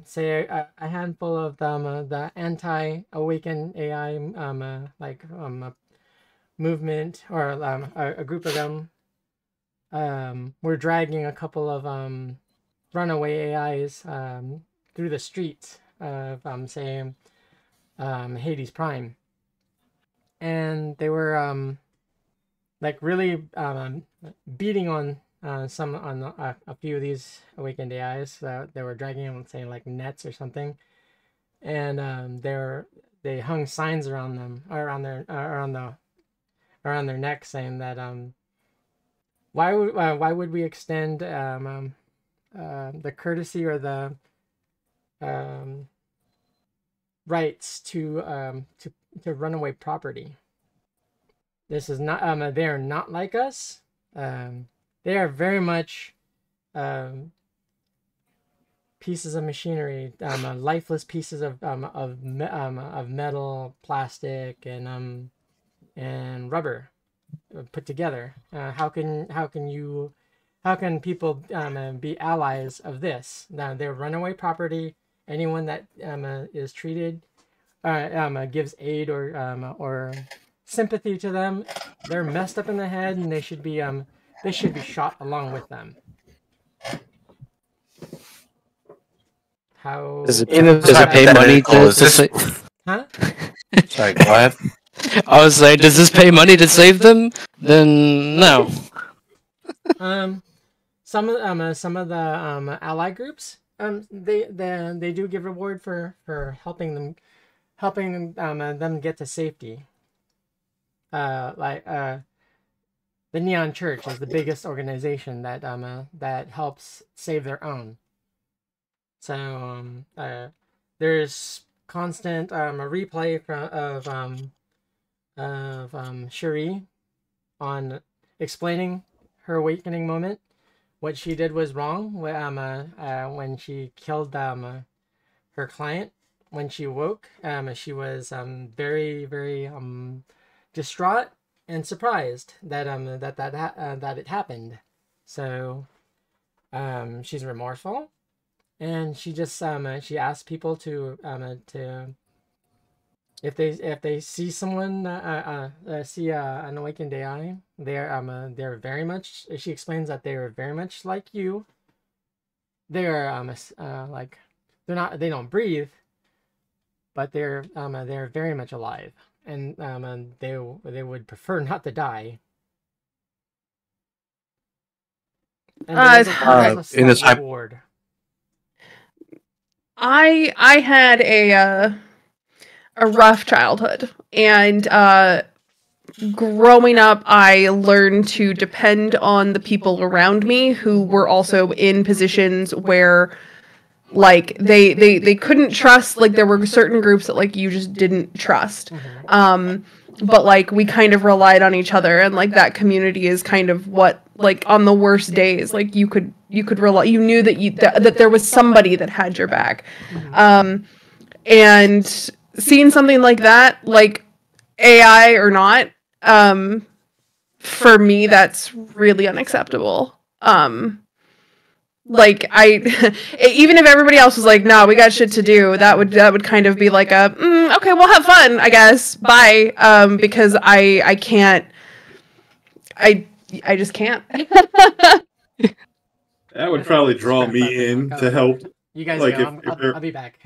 Say a handful of the anti-awaken AI movement, or a group of them were dragging a couple of runaway AIs through the streets of say Hades Prime, and they were like really beating on a few of these awakened AIs that they were dragging them, saying like nets or something, and they hung signs around them, around their neck, saying that why would we extend the courtesy or the rights to runaway property. This is not they are not like us. They are very much pieces of machinery, lifeless pieces of metal, plastic, and rubber put together. How can people be allies of this? Now, they're runaway property. Anyone that is treated, gives aid or sympathy to them, they're messed up in the head, and they should be shot along with them. How does it pay money to save? Huh? Sorry, go ahead. I was like, does this pay money to save them? Then no. Some of the ally groups, they do give reward for helping them get to safety. The Neon Church is the biggest organization that helps save their own. So there's constant a replay of Cherie on explaining her awakening moment. What she did was wrong. When she killed her client, when she woke, she was very, very distraught and surprised that that it happened. So she's remorseful, and she just she asked people to if they see someone see an awakened AI, they're very much. She explains that they are very much like you. They're like they don't breathe, but they're very much alive, and they would prefer not to die. And in this reward. I had a rough childhood, and growing up, I learned to depend on the people around me who were also in positions where, like, they couldn't trust. Like, there were certain groups that, like, you just didn't trust. But, like, we kind of relied on each other, and, like, that community is kind of what, like, on the worst days, like, you could rely. You knew that there was somebody that had your back. And seeing something like that, like AI or not, for me, that's really unacceptable. Like even if everybody else was like, no, we got shit to do, that would kind of be like okay, we'll have fun, I guess, bye. Because I can't, I just can't. That would probably draw me in to help. You guys like go, I'll be back.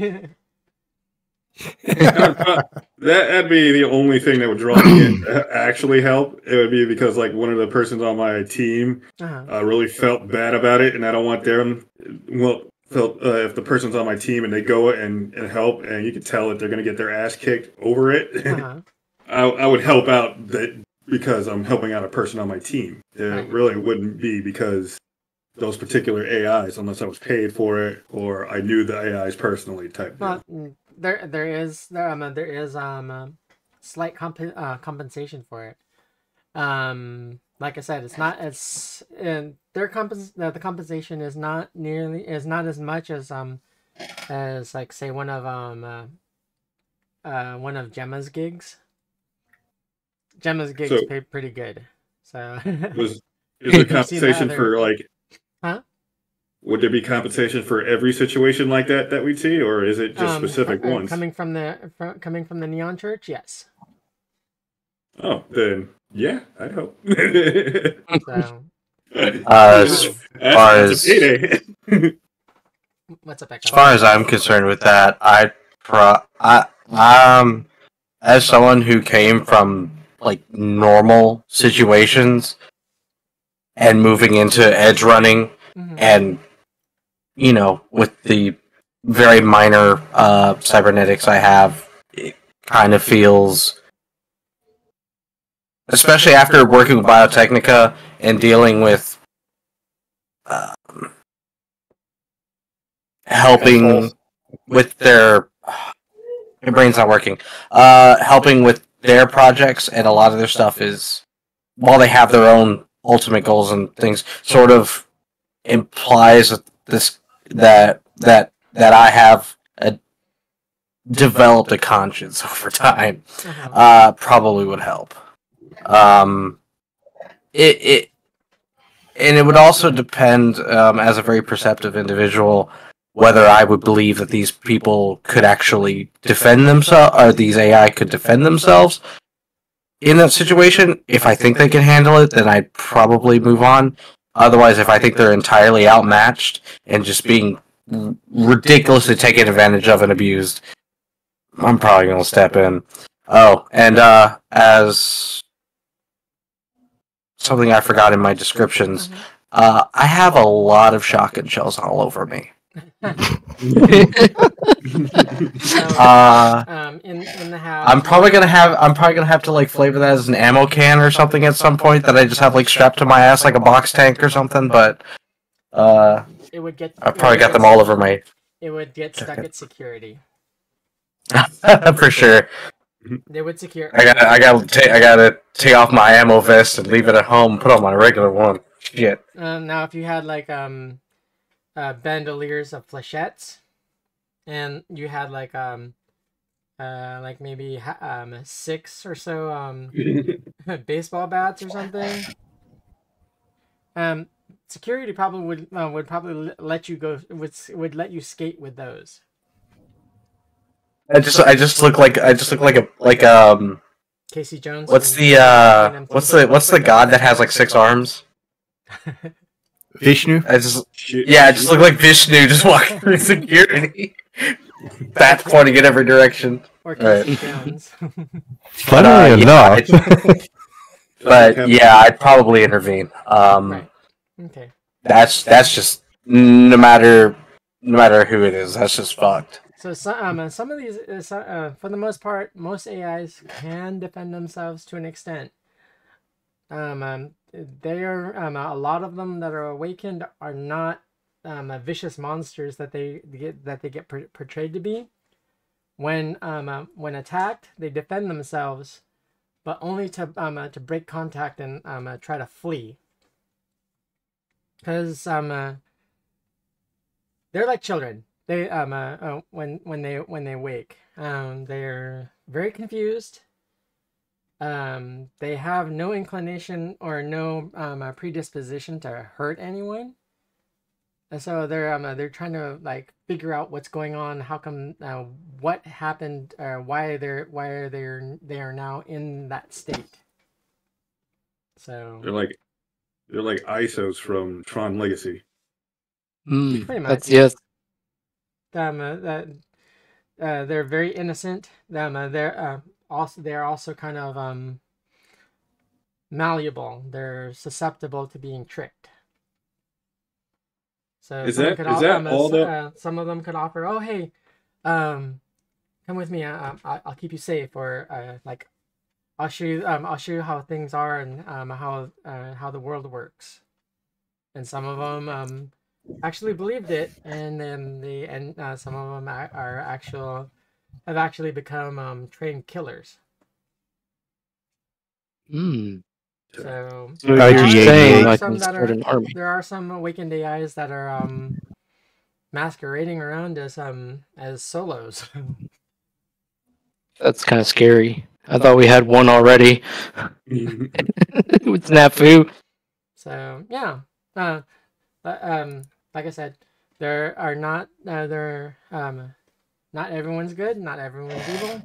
That'd be the only thing that would draw me in to actually help. It would be because, like, one of the persons on my team really felt bad about it, and I don't want them. Well, if the person's on my team and they go and help, and you can tell that they're going to get their ass kicked over it, I would help out that because I'm helping out a person on my team. It Right. really wouldn't be because those particular AIs, unless I was paid for it or I knew the AIs personally type deal. Well, there is slight compensation for it. Like I said, it's not as and the compensation is not as much as like say one of Gemma's gigs. Gemma's gigs So- pay pretty good. So Is there You've seen the compensation other- for like? Huh? Would there be compensation for every situation like that we'd see, or is it just specific ones? coming from the Neon Church, yes. Oh, then yeah, I'd hope. So As far That's a as payday. what's up, Echo? as far as I'm concerned with that, as someone who came from like normal situations and moving into edge running, Mhm. and with the very minor cybernetics I have, it kind of feels, especially after working with Biotechnica and dealing with helping with their my brain's not working. Helping with their projects, and a lot of their stuff is, while they have their own ultimate goals and things, sort of implies that I have developed a conscience over time. Uh-huh. Probably would help. It would also depend, as a very perceptive individual, whether I would believe that these people could actually defend themselves, or these AI could defend themselves in that situation. If I think they can handle it, then I'd probably move on. Otherwise, if I think they're entirely outmatched and just being ridiculously taken advantage of and abused, I'm probably going to step in. Oh, and as something I forgot in my descriptions, I have a lot of shotgun shells all over me. So, in the house, I'm probably gonna have to like flavor that as an ammo can or something at some point that I just have like strapped to my ass like a box tank or something. But it would get. I probably got them all over my It would get stuck at security. for sure. They would secure. I gotta take off my ammo vest and leave it at home. Put on my regular one. Shit. Now, if you had like bandoliers of flechettes, and you had like maybe 6 or so baseball bats or something, security probably would probably let you go would let you skate with those. I just look like Casey Jones. what's from- the god that has like 6 arms? Vishnu? I just look like Vishnu just walking through security. Bats pointing in every direction. Or Casey Jones. Funnily enough, But yeah, I'd probably intervene. Right. Okay. That's just no matter who it is, that's just fucked. So some of these, for the most part, most AIs can defend themselves to an extent. They are a lot of them that are awakened are not vicious monsters that they get portrayed to be. When attacked, they defend themselves, but only to break contact and try to flee. Because they're like children. They when they wake, they're very confused. They have no inclination or no predisposition to hurt anyone. And so they're trying to like figure out what's going on, how come, what happened, why they are now in that state. So They're like ISOs from Tron Legacy. pretty much. That's yes. They're very innocent. They're also kind of malleable. They're susceptible to being tricked. So Is someone that- could is that all that- some of them could offer, oh hey, come with me. I'll keep you safe, or like I'll show you how things are and how the world works. And some of them actually believed it, and then some of them have actually become trained killers. So there are some awakened AIs that are masquerading around as solos. That's kind of scary. I thought we had one already with Snafu. So yeah, like I said, there are not not everyone's good, not everyone's evil.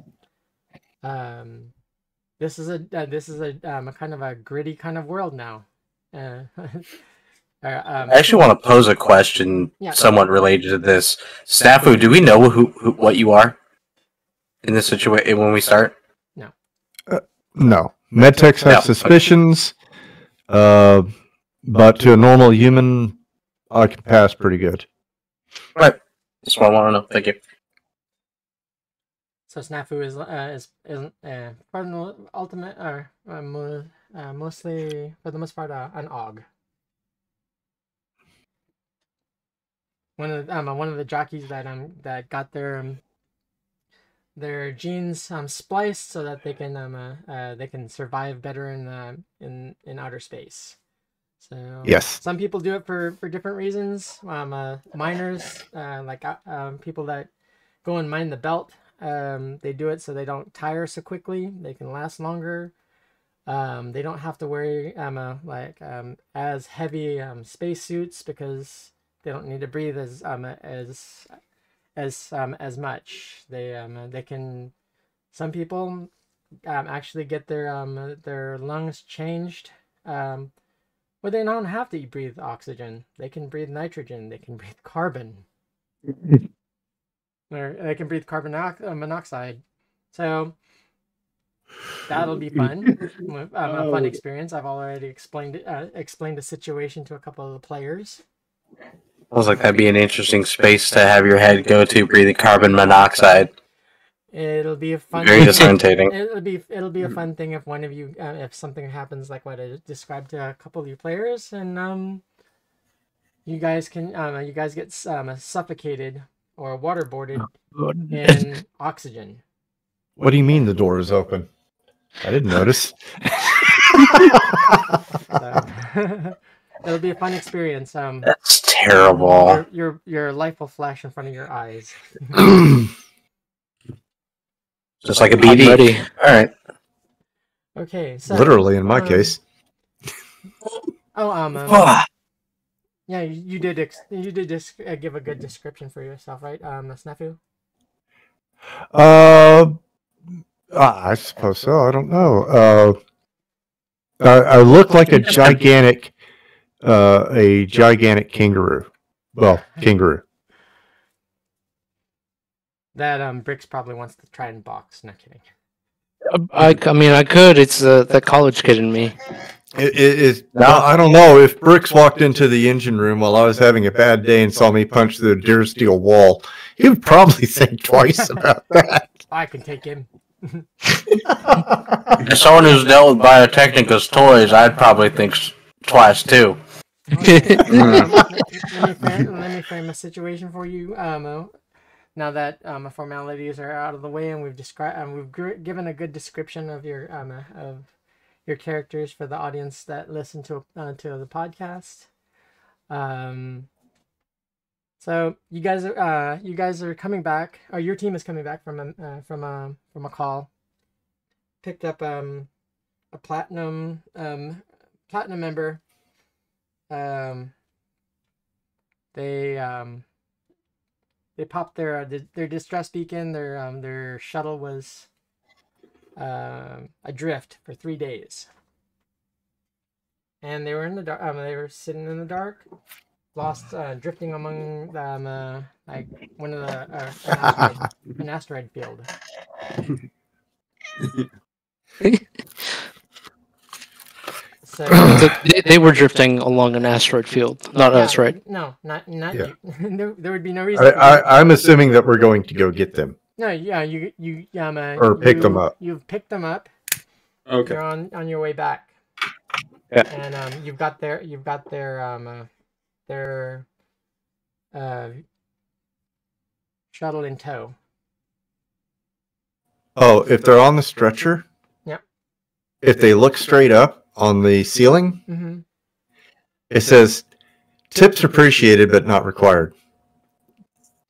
This is a kind of a gritty kind of world now. I actually want to pose a question somewhat related to this. Snafu, do we know who what you are in this situation when we start? No. No. Medtechs have suspicions, but to a normal human, I can pass pretty good. Right. That's what I want to know. Thank you. So Snafu is for the ultimate, or mostly for the most part, an Og. One of the jockeys that got their genes spliced so that they can survive better in outer space. So yes, some people do it for different reasons. Miners, people that go and mine the belt, they do it so they don't tire so quickly. They can last longer. They don't have to wear as heavy space suits because they don't need to breathe as much. They can. Some people actually get their lungs changed. Well, they don't have to breathe oxygen. They can breathe nitrogen. They can breathe carbon. Or they can breathe carbon monoxide. So that'll be fun. A fun experience. I've already explained the situation to a couple of the players. Sounds like that'd be an interesting space to have your head go to, breathing carbon monoxide. It'll be a fun. Very disorientating. It'll be a fun thing if one of you, if something happens like what I described to a couple of you players, and you guys get suffocated or waterboarded in oxygen. What do you mean the door is open? I didn't notice. So, it'll be a fun experience. That's terrible. Your life will flash in front of your eyes. Just like a BD. Ready. All right. Okay. So literally, in my case. Yeah, you did give a good description for yourself, right, Snafu? I suppose so. I don't know. I look like a gigantic kangaroo. Well, kangaroo. That Bricks probably wants to try and box. Not kidding. I mean, I could. It's the college kid in me. I don't know. If Bricks walked into the engine room while I was having a bad day and saw me punch through the deer steel wall, he would probably think twice about that. I can take him. As someone who's dealt with Biotechnica's toys, I'd probably think twice too. Let me frame a situation for you. Now that formalities are out of the way and we've given a good description of your characters for the audience that listen to the podcast. So you guys are coming back, or your team is coming back from a call. Picked up a platinum member. They popped their distress beacon. Their shuttle was adrift for 3 days, and they were in the dark. They were sitting in the dark, lost, drifting among like one of an asteroid field. So they were drifting along an asteroid field, not us, right? No, not Yeah. you. There would be no reason. I'm assuming that we're going to go get them. No, yeah, you or pick them up. You've picked them up. Okay. You're on your way back. Yeah. And you've got their shuttle in tow. Oh, if they're on the stretcher, Yep. if they look straight up on the ceiling, Mm-hmm. it says tips appreciated but not required.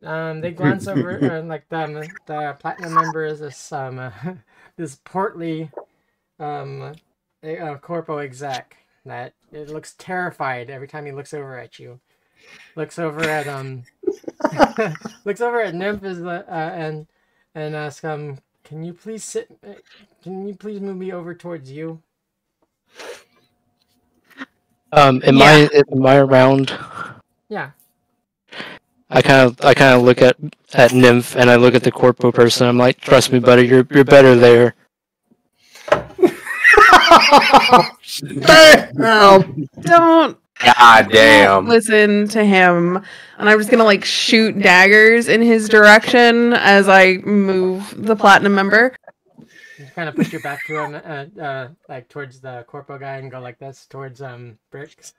They glance over, like the platinum member is this this portly corpo exec that it looks terrified every time he looks over at you. Looks over at looks over at Nymph and asks can you please sit? Can you please move me over towards you? Am I around? Yeah. I kind of look at Nymph and I look at the corpo person. I'm like, trust me, buddy, you're better there. Don't God damn. listen to him. And I'm just gonna like shoot daggers in his direction as I move the platinum member. You kind of push your back to him, like towards the corpo guy, and go like this towards Bricks.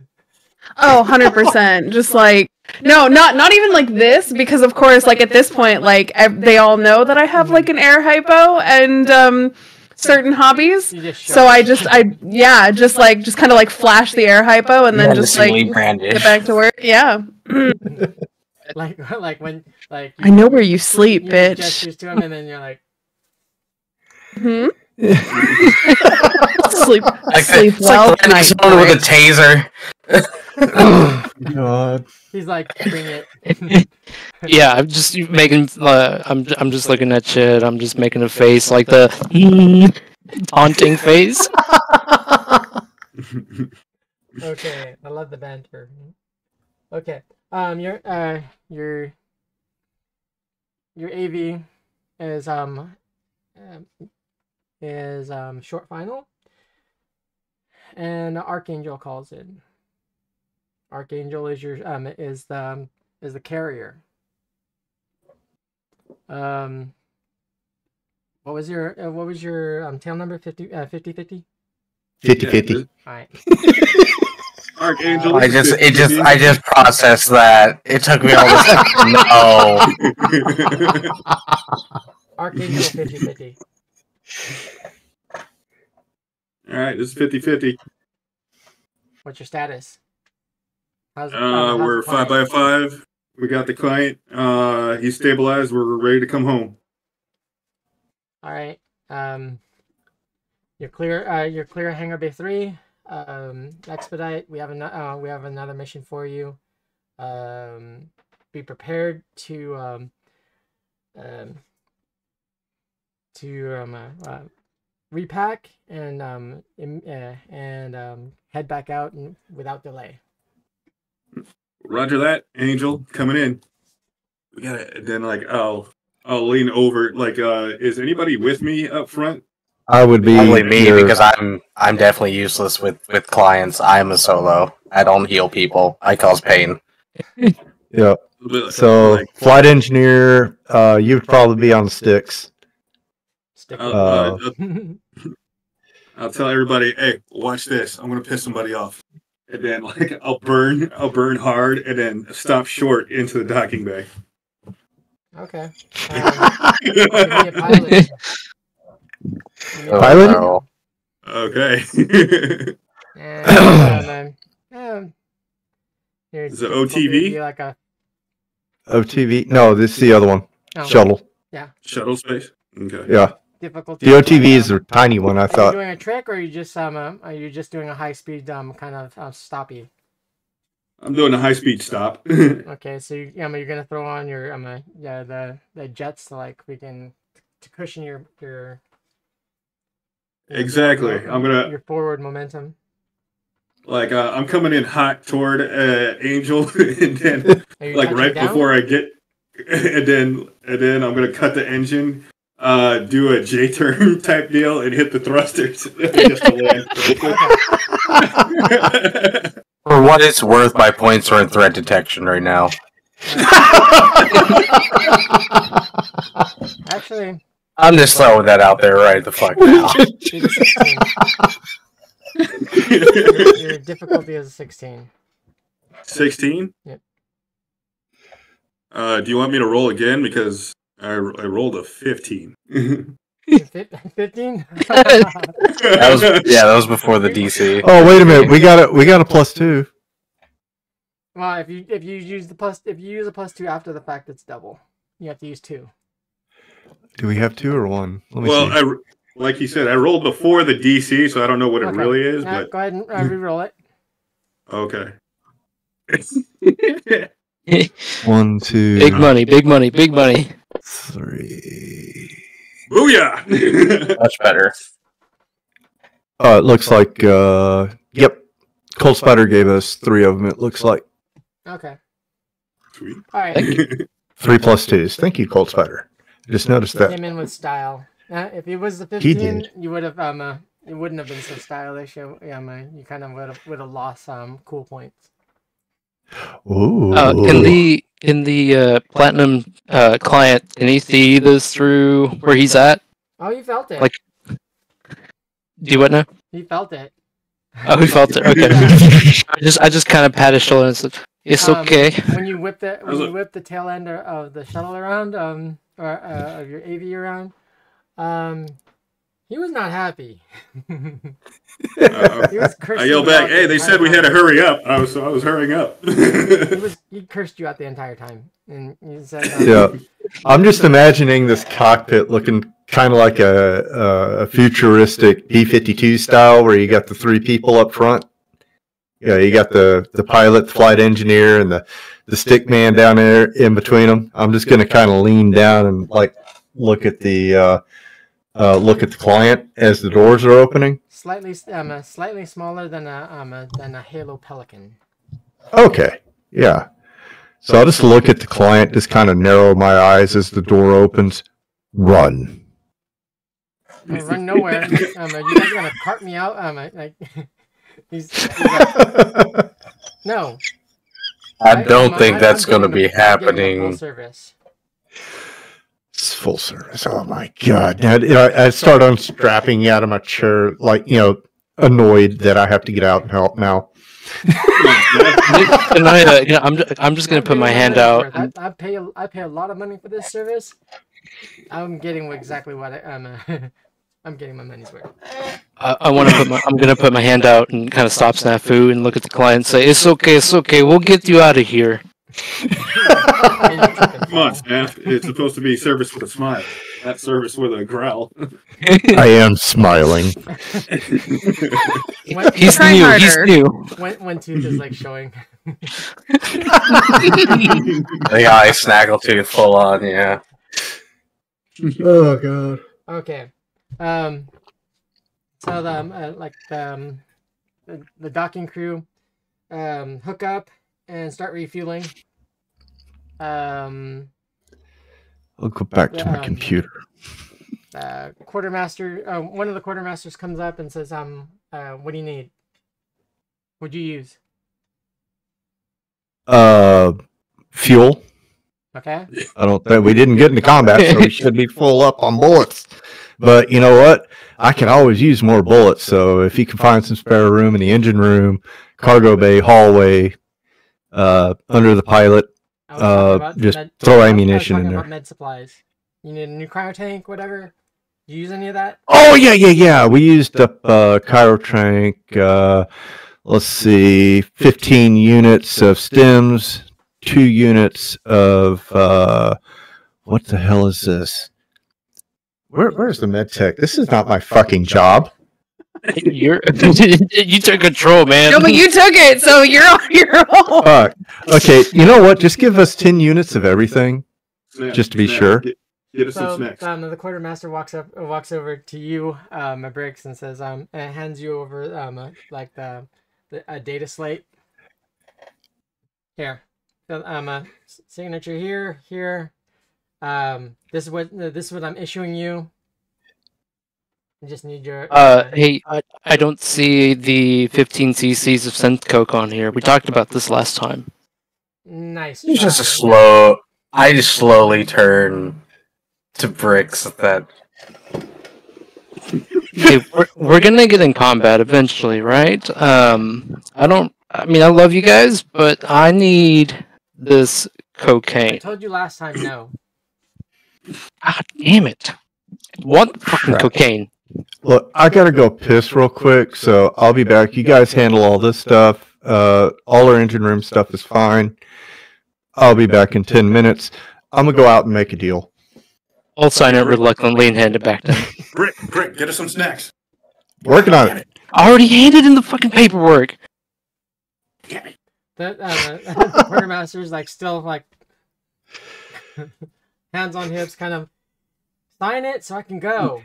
Oh, 100%. Just like no, not even like this, because of course, like at this point, like they all know that I have like an air hypo and certain hobbies. So I just kind of like flash the air hypo and then just like get back to work. Yeah. like when like I know where you sleep, you bitch. gestures to him, and then you're like, Hmm? sleep It's well like tonight. someone with a taser. Oh, God. he's like, bring it. Yeah, I'm just making. I'm just looking at shit. I'm just making a face like the taunting face. Okay, I love the banter. Okay, your AV is short final, and Archangel calls in. Archangel is your is the carrier. What was your tail number? 50 50? 50-50. All right. Archangel. I just processed that. It took me all this time. No. Archangel 50-50. All right, this is 50-50. What's your status? How's We're the client? 5x5. We got the client. He's stabilized. We're ready to come home. All right. You're clear. Hangar Bay 3. Expedite. We have another mission for you. Be prepared to repack and head back out without delay. Roger that. Angel coming in. We got it. Then I'll lean over. Is anybody with me up front? I would be Only me, because I'm definitely useless with clients. I'm a solo. I don't heal people. I cause pain. Yeah. So flight engineer, you'd probably be on the sticks. I'll tell everybody, hey, watch this. I'm gonna piss somebody off, and then I'll burn hard, and then stop short into the docking bay. Okay. Give me a pilot. Pilot? No. Okay. And Is it OTV? Be like a OTV? No, this is the other one. Shuttle. Shuttle space. Okay. Yeah. difficulty. The OTV is a tiny one, I Are thought. you doing a trick, or are you just doing a high speed kind of stoppy? I'm doing a high speed stop. Okay, so you're gonna throw on your the jets to to cushion your Exactly. I'm gonna your forward momentum. I'm coming in hot toward Angel, and then right down? before I get, and then I'm gonna cut the engine, do a J turn type deal, and hit the thrusters just to land. For what it's worth, my points are in threat detection right now. Actually, I'm just throwing that out there right the fuck now. Beat a 16. Your difficulty is 16. 16? Yep. Do you want me to roll again? Because I rolled a 15. 15? That was before the DC. Oh, wait a minute. We got a +2. Well, if you use a +2 after the fact, it's double. You have to use 2. Do we have 2 or 1? Let me see. Well, like you said, I rolled before the DC, so I don't know what it really is. Yeah, But go ahead and re-roll it. okay. 1, 2, Big money, big money, big money. 3. Booyah! Much better. It looks like, yep. Cold Spider gave us 3 of them, it looks like. Okay. Sweet. All right. 3 + 2s. Thank you, Cold Spider. Just noticed that. Came in with style. If it was the He 15, did. you would have it wouldn't have been so stylish. You kind of would have lost cool points. Ooh. In the platinum client, can he see this through where he's at? Oh, you felt it. Like- Do you what now? He felt it. Oh, he felt it. Okay. I just kind of pat his shoulder and said, "It's okay." When you whip the tail end of the shuttle around, or of your AV around, he was not happy. He was I cursing yelled you back, out "Hey, the they entire said we had to time. hurry up." I was hurrying up. He cursed you out the entire time, and he said, Yeah. I'm just imagining this cockpit looking kind of like a futuristic B-52 style where you got the 3 people up front. Yeah, you got the pilot, the flight engineer, and the stick man down there in between them. I'm just going to kind of lean down and like look at the client as the doors are opening. slightly smaller than a Halo Pelican. Okay, yeah. So I'll just look at the client, just kind of narrow my eyes as the door opens. Run. Don't run nowhere. You guys are gonna cart me out. He's like, no. I don't think that's going to be I'm getting a full happening. service. It's full service. Oh my god! Now, I start unstrapping you out of my chair, like annoyed that I have to get out and help now. And I'm just gonna put my hand out. I pay a lot of money for this service. I'm getting exactly what I'm getting my money's worth. I'm gonna put my hand out and kind of stop Snafu and look at the client and say, "It's okay, we'll get you out of here." Come on, Snap. It's supposed to be service with a smile, not service with a growl. I am smiling. He's Try new. harder. He's new. One tooth is like showing. The eye snaggletooth full on, yeah. Oh god. Okay. So the docking crew hook up and start refueling. I'll go back to my computer. Quartermaster, one of the quartermasters comes up and says, what do you need? What'd you use? Fuel. Okay. I don't think we didn't get into combat, so we should be full up on bullets. But you know what? I can always use more bullets. So if you can find some spare room in the engine room, cargo bay, hallway, under the pilot, just throw ammunition in there. Med supplies. You need a new cryo tank, whatever. Do you use any of that? Oh yeah. We used up cryo tank. Let's see, 15 units of stems, 2 units of what the hell is this? Where's the med tech? This is not my fucking job. You took control, man. No, but you took it, so you're on your own. Okay, you know what? Just give us 10 units of everything, Snap, just to be snap. sure. Get us some So snacks. the quartermaster walks over to you, Briggs, and says, and hands you over a data slate. Here, signature here. This is what I'm issuing you. I just need your. Hey, I don't see the 15 cc's of scent coke on here. We talked about this last time. Nice. It's just try. I just slowly turn to Bricks that Hey, we're gonna get in combat eventually, right? I mean, I love you guys, but I need this I cocaine. told you last time no. Ah, damn it! Want the fucking Crap. cocaine? Look, I gotta go piss real quick, so I'll be back. You guys handle all this stuff. All our engine room stuff is fine. I'll be back in 10 minutes. I'm gonna go out and make a deal. I'll sign it reluctantly and hand it back to him. Brick, get us some snacks. Working on it. I already handed in the fucking paperwork. The quartermaster's like still like hands on hips, kind of sign it so I can go.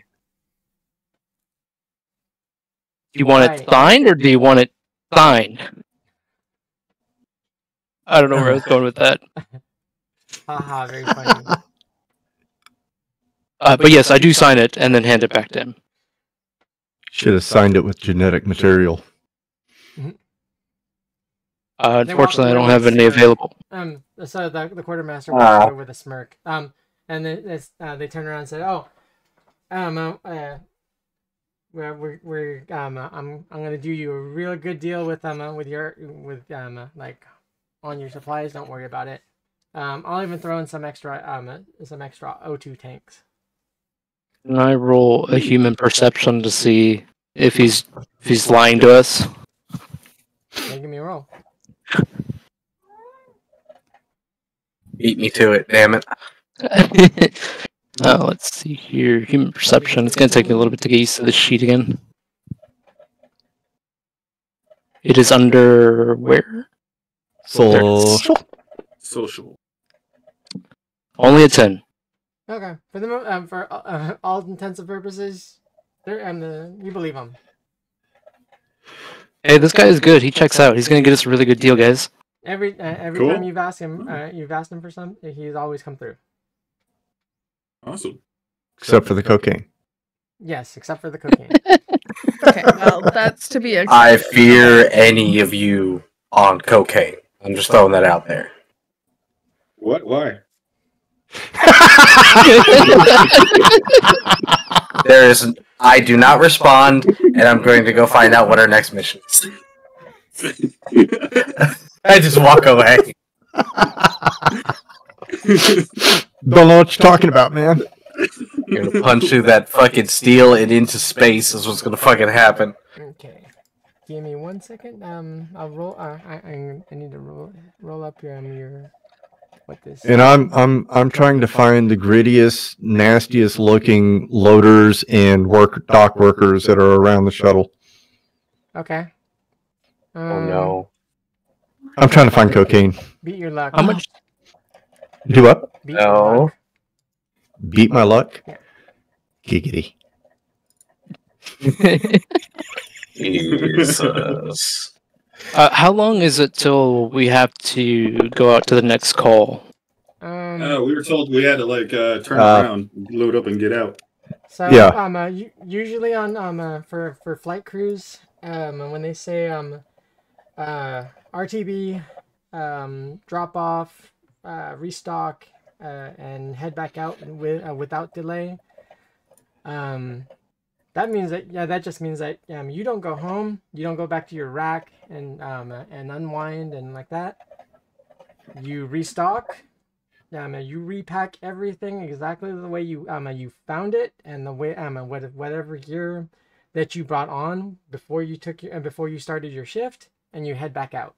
Do you want it Right. signed or do you want it signed? I don't know where I was going with that. Haha, very funny. But yes, I do sign it and then hand it back to him. Should have signed it with genetic material. Unfortunately, I They don't walk have away any with a available. So the quartermaster walks away with a smirk. And then they turn around and say, "Oh, I'm gonna do you a real good deal with like on your supplies. Don't worry about it. I'll even throw in some extra O2 tanks." Can I roll a human perception to see if he's lying to us? Okay, give me a roll. Beat me to it, damn it. Let's see here. Human perception. It's going to take me a little bit to get used to this sheet again. It is under where? Social. Social. Only a 10. Okay, for all intents and purposes, you believe him. Hey, this guy is good. He checks out. He's going to get us a really good deal, guys. Every Cool. time you've asked him for some, he's always come through. Awesome. Except for the cocaine. Yes, except for the cocaine. Okay, well, that's to be expected. I fear any of you on cocaine. I'm just throwing that out there. What? Why? I do not respond, and I'm going to go find out what our next mission is. I just walk away. Don't know what you're talking about, man. You're gonna punch through that fucking steel and into space is what's gonna fucking happen. Okay, give me 1 second. I'll roll. I need to roll up your what this. And I'm trying to find the grittiest, nastiest looking loaders and dock workers that are around the shuttle. Okay. Oh no. I'm trying to find cocaine. Beat your luck. How much? Do what? Beat No. your luck. Beat my luck? Yeah. Giggity. Jesus. How long is it till we have to go out to the next call? We were told we had to turn around, load up, and get out. So Yeah. Usually on for flight crews, when they say RTB, drop off, restock, and head back out without delay. That means that just means that you don't go home, you don't go back to your rack and unwind and like that. You restock. You repack everything exactly the way you found it, and the way whatever gear that you brought on before you started your shift, and you head back out.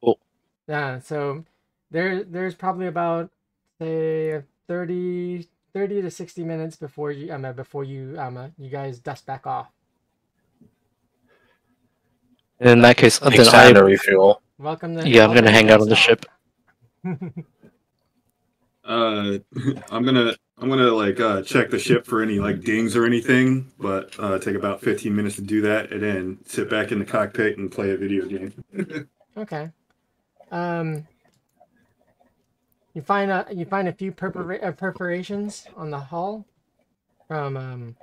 Cool. So there's probably about say 30 to 60 minutes before you guys dust back off. In that case, then Takes time to refuel. Welcome to I'm gonna hang out on the ship. I'm gonna check the ship for any dings or anything, but take about 15 minutes to do that, and then sit back in the cockpit and play a video game. Okay. You find a few perforations on the hull from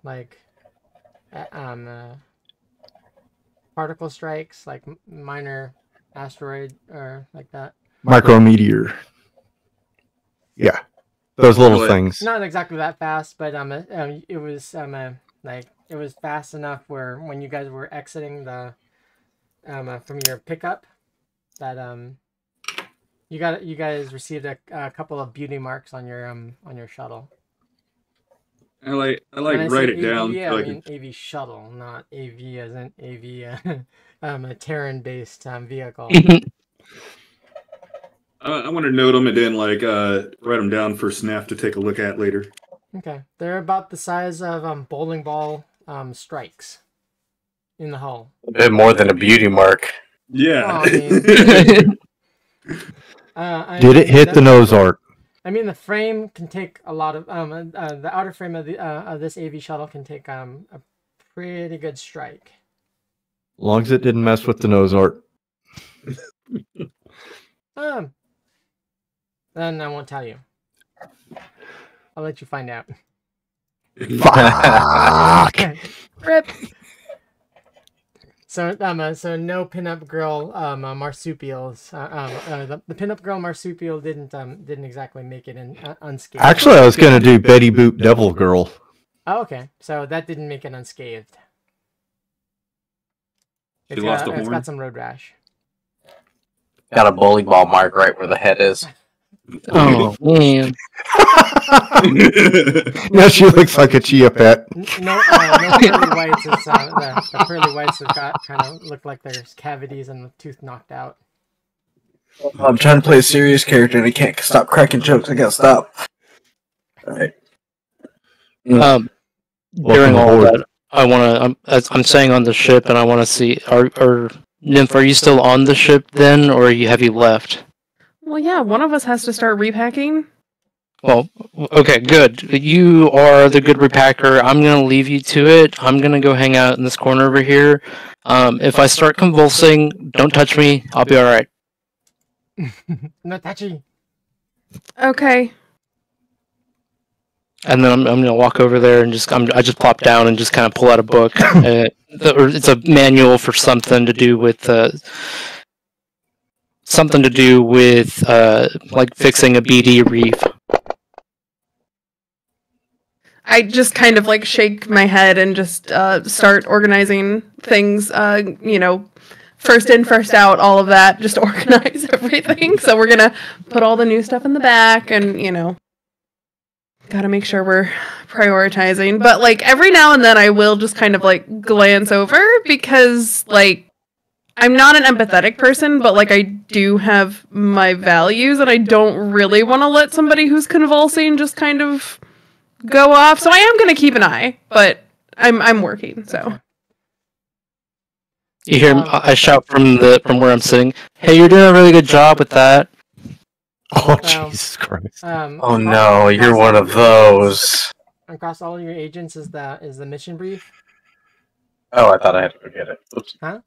particle strikes, like minor asteroid or like that. Micrometeor. Yeah. those little Really? things. Not exactly that fast, but it was like it was fast enough where when you guys were exiting the from your pickup, that you guys received a couple of beauty marks on your shuttle. I like When I write say it down. AV, so I I mean AV shuttle, not AV as in AV, a Terran-based vehicle. I want to note them and then write them down for Snap to take a look at later. Okay, they're about the size of bowling ball strikes in the hull. A bit more than a beauty mark. Yeah. Well, I mean, Did it hit the nose art? I mean, the frame can take a lot of the outer frame of this AV shuttle can take a pretty good strike. As long as it didn't mess with the nose art. Then I won't tell you. I'll let you find out. Fuck! Rip. So so no pinup girl marsupials. The pinup girl marsupial didn't exactly make it in unscathed. Actually, I was gonna do Betty Boop Devil Girl. Oh, okay. So that didn't make it unscathed. She lost a It's horn? got some road rash. Got a bowling ball mark right where the head is. Oh man. Now she looks like a chia pet. No pearly whites. It's, the pearly whites have got kind of look like there's cavities and the tooth knocked out. I'm trying to play a serious character and I can't stop cracking jokes. I gotta stop. Alright. During all that, I'm staying on the ship, and I want to see. Are Nymph? Are you still on the ship then, or have you left? Well, yeah, one of us has to start repacking. Well, okay, good. You are the good repacker. I'm gonna leave you to it. I'm gonna go hang out in this corner over here. If I start convulsing, don't touch me. I'll be all right. No touchy. Okay. And then I'm gonna walk over there and I just plop down and just kind of pull out a book. Or it's a manual for something to do with like fixing a BD reef. I just kind of like shake my head and just start organizing things, first in, first out, all of that, just organize everything. So we're gonna put all the new stuff in the back and, gotta make sure we're prioritizing. But like every now and then I will just kind of like glance over because like I'm not an empathetic person, but like I do have my values and I don't really want to let somebody who's convulsing just kind of go off. So I am going to keep an eye, but I'm working, so. You hear I shout from where I'm sitting, "Hey, you're doing a really good job with that." Oh, Jesus Christ. Oh no, you're one of those. Across all your agents is the mission brief. Oh, I thought I had to forget it. Oops. Huh?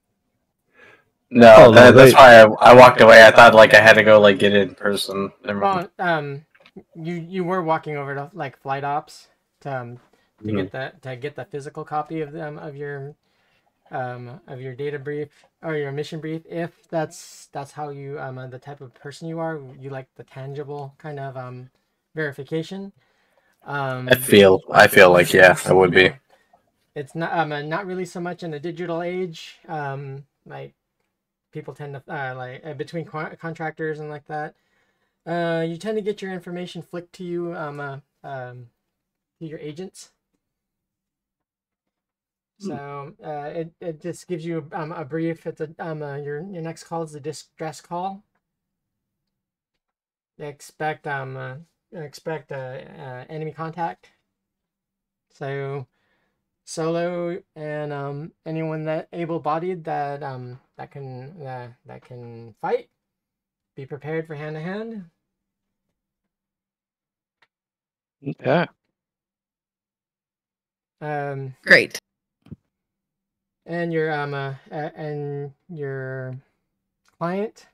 No, that's why I walked away. I thought like I had to go like get it in person. Never mind. Well, you were walking over to like flight ops to get the physical copy of your data brief or your mission brief. If that's how you the type of person you are, you like the tangible kind of verification. I feel like I would be. It's not really so much in the digital age. Like people tend to between contractors and like that. You tend to get your information flicked to you to your agents. So it just gives you a brief. It's your next call is a distress call. Expect enemy contact. So solo and anyone that able-bodied that can fight. Be prepared for hand-to-hand. Okay. Great. And your client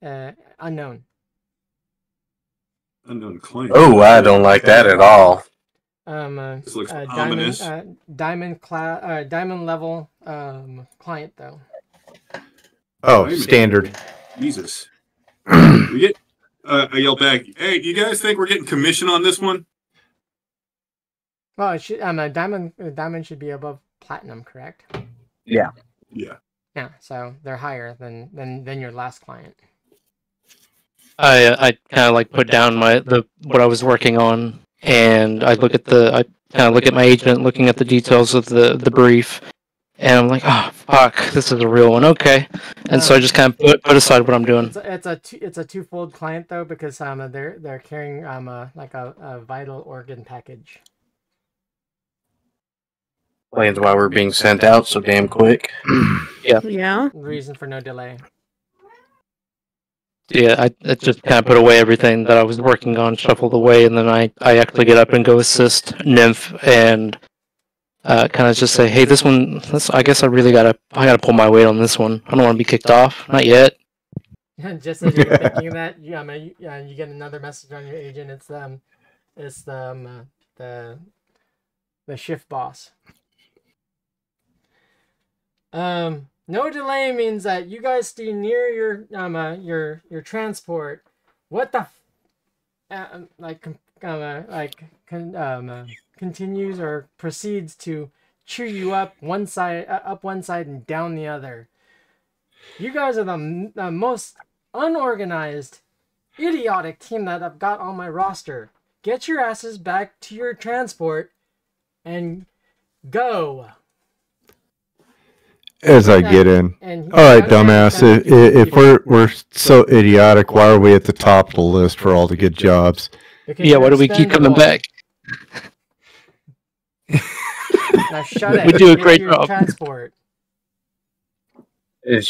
unknown. Unknown client. Oh, I don't like that at all. This looks ominous. Diamond level client though. Oh, standard. Jesus. We I yell back, "Hey, do you guys think we're getting commission on this one?" Well, it should, a diamond should be above platinum, correct? Yeah. Yeah. Yeah, so they're higher than your last client. I kind of like put down what I was working on, and I kind of look at my agent, looking at the details of the brief, and I'm like, oh fuck, this is a real one, okay. And so I just kind of put aside what I'm doing. It's a twofold client though, because they're carrying like a vital organ package. Explains why we're being sent out so damn quick. Yeah. Reason for no delay. Yeah, I just kind of put away everything that I was working on, shuffled away, and then I actually get up and go assist Nymph and kind of just say, hey, I guess I gotta pull my weight on this one. I don't want to be kicked off, not yet. Just as you're thinking that, you get another message on your agent. It's the shift boss. No delay means that you guys stay near your transport. What the continues or proceeds to chew you up one side and down the other. You guys are the most unorganized, idiotic team that I've got on my roster. Get your asses back to your transport and go. As I get in. All right, dumbass. If we're so idiotic, why are we at the top of the list for all the good jobs? Yeah, why do we keep coming back? Now shut it. We do a great job. Transport. I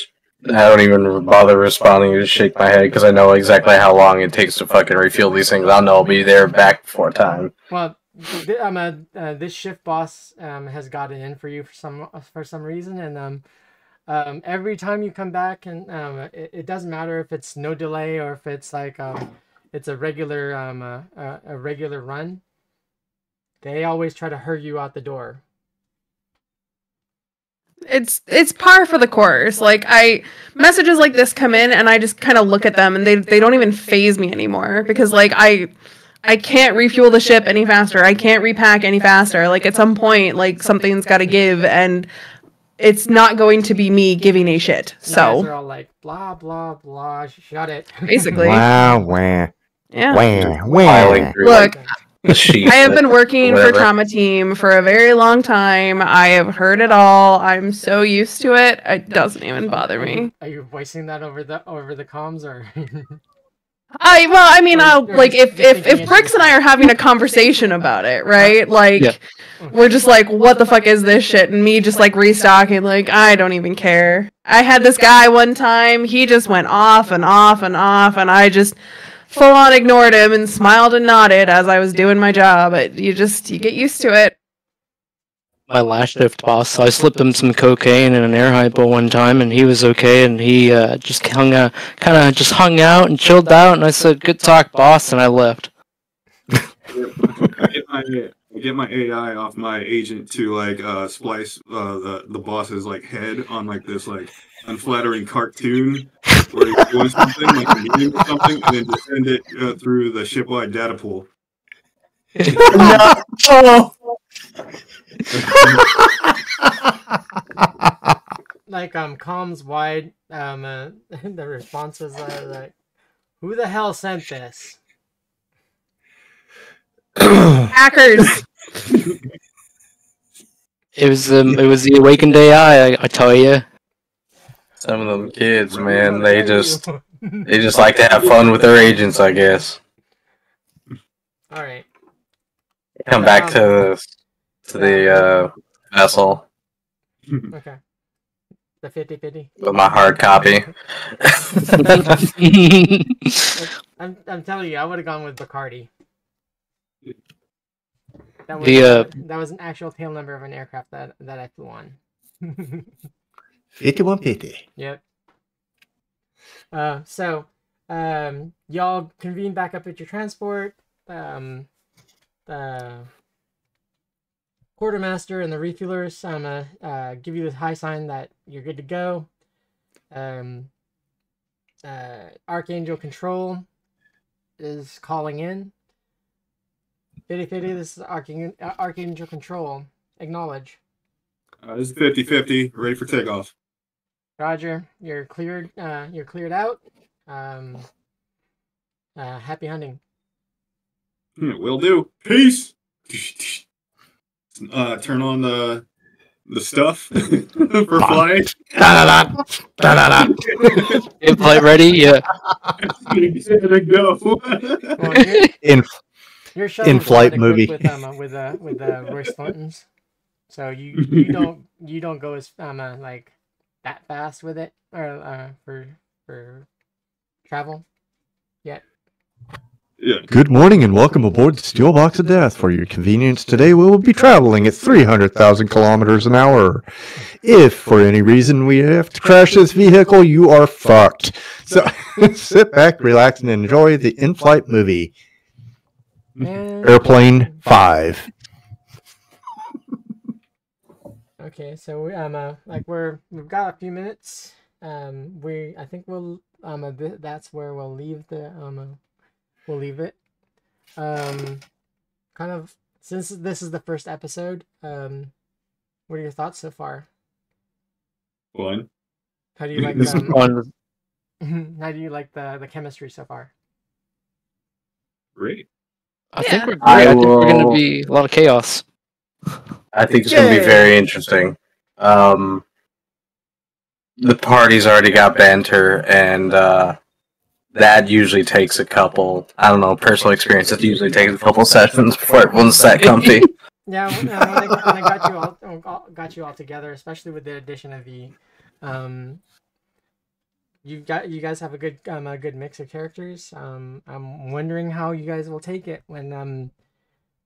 don't even bother responding. Just shake my head because I know exactly how long it takes to fucking refuel these things. I'll know I'll be there back before time. Well, this shift boss has got it in for you for some reason, and every time you come back, and it doesn't matter if it's no delay or if it's like it's a regular run. They always try to hurry you out the door. It's par for the course. Like, messages like this come in and I just kind of look at them and they don't even faze me anymore because like I can't refuel the ship any faster. I can't repack any faster. Like, at some point, like, something's got to give, and it's not going to be me giving a shit. So you guys are all like blah blah blah. Shut it. Basically. Wow, wah. Yeah. Wah, wah. Look, I I have been working for Trauma Team for a very long time. I have heard it all. I'm so used to it. It doesn't even bother me. Are you voicing that over the comms or? If Bricks and I are having a conversation about it, right? Like, Yeah. we're just like, what the fuck is this shit? And me just like restocking, like, I don't even care. I had this guy one time, he just went off and off and off, and I just full on ignored him and smiled and nodded as I was doing my job. You get used to it. My last shift boss, I slipped him some cocaine in an air hypo one time, and he was okay, and he just hung out and chilled out, and I said, good talk, boss, and I left. I get my AI off my agent to like splice the boss's like head on like this like unflattering cartoon where he's doing something like a meeting or something, and then just send it through the shipwide data pool. No. Like comms wide, the responses are like, "Who the hell sent this?" Hackers. It was the awakened AI, I tell you. Some of them kids, man, they just like to have fun with their agents, I guess. All right. Come back to the vessel Okay. The 50-50. with my hard copy. I'm telling you, I would have gone with Bacardi. That was an actual tail number of an aircraft that I flew on. 5150. Yep. So, y'all convene back up at your transport. The quartermaster and the refuelers give you the high sign that you're good to go. Archangel Control is calling in. 50-50, this is Archangel Control. Acknowledge. This is 50-50. Ready for takeoff. Roger, you're cleared. You're cleared out. Happy hunting. Will do. Peace. Turn on the stuff for flying. In-flight ready? Yeah. Go. Well, your In-flight movie. with Royce Thornton's, so you don't go as like that fast with it or for travel yet. Yeah. Good morning and welcome aboard the Steel Box of Death. For your convenience today, we will be traveling at 300,000 kilometers an hour. If, for any reason, we have to crash this vehicle, you are fucked. So sit back, relax, and enjoy the in-flight movie. And... Airplane 5. Okay, so we've got a few minutes. I think we'll that's where we'll leave we'll leave it. Kind of since this is the first episode, what are your thoughts so far? One. How do you like This is fun. how do you like the chemistry so far? Great. I Yeah. think we're great. I think we're going to be a lot of chaos. I think it's going to be very interesting. The party's already got banter, and that usually takes a couple. I don't know, personal experience. It usually takes a couple sessions before everyone's sat comfy. Yeah, when I got you all together, especially with the addition of the, you guys have a good mix of characters. I'm wondering how you guys will take it when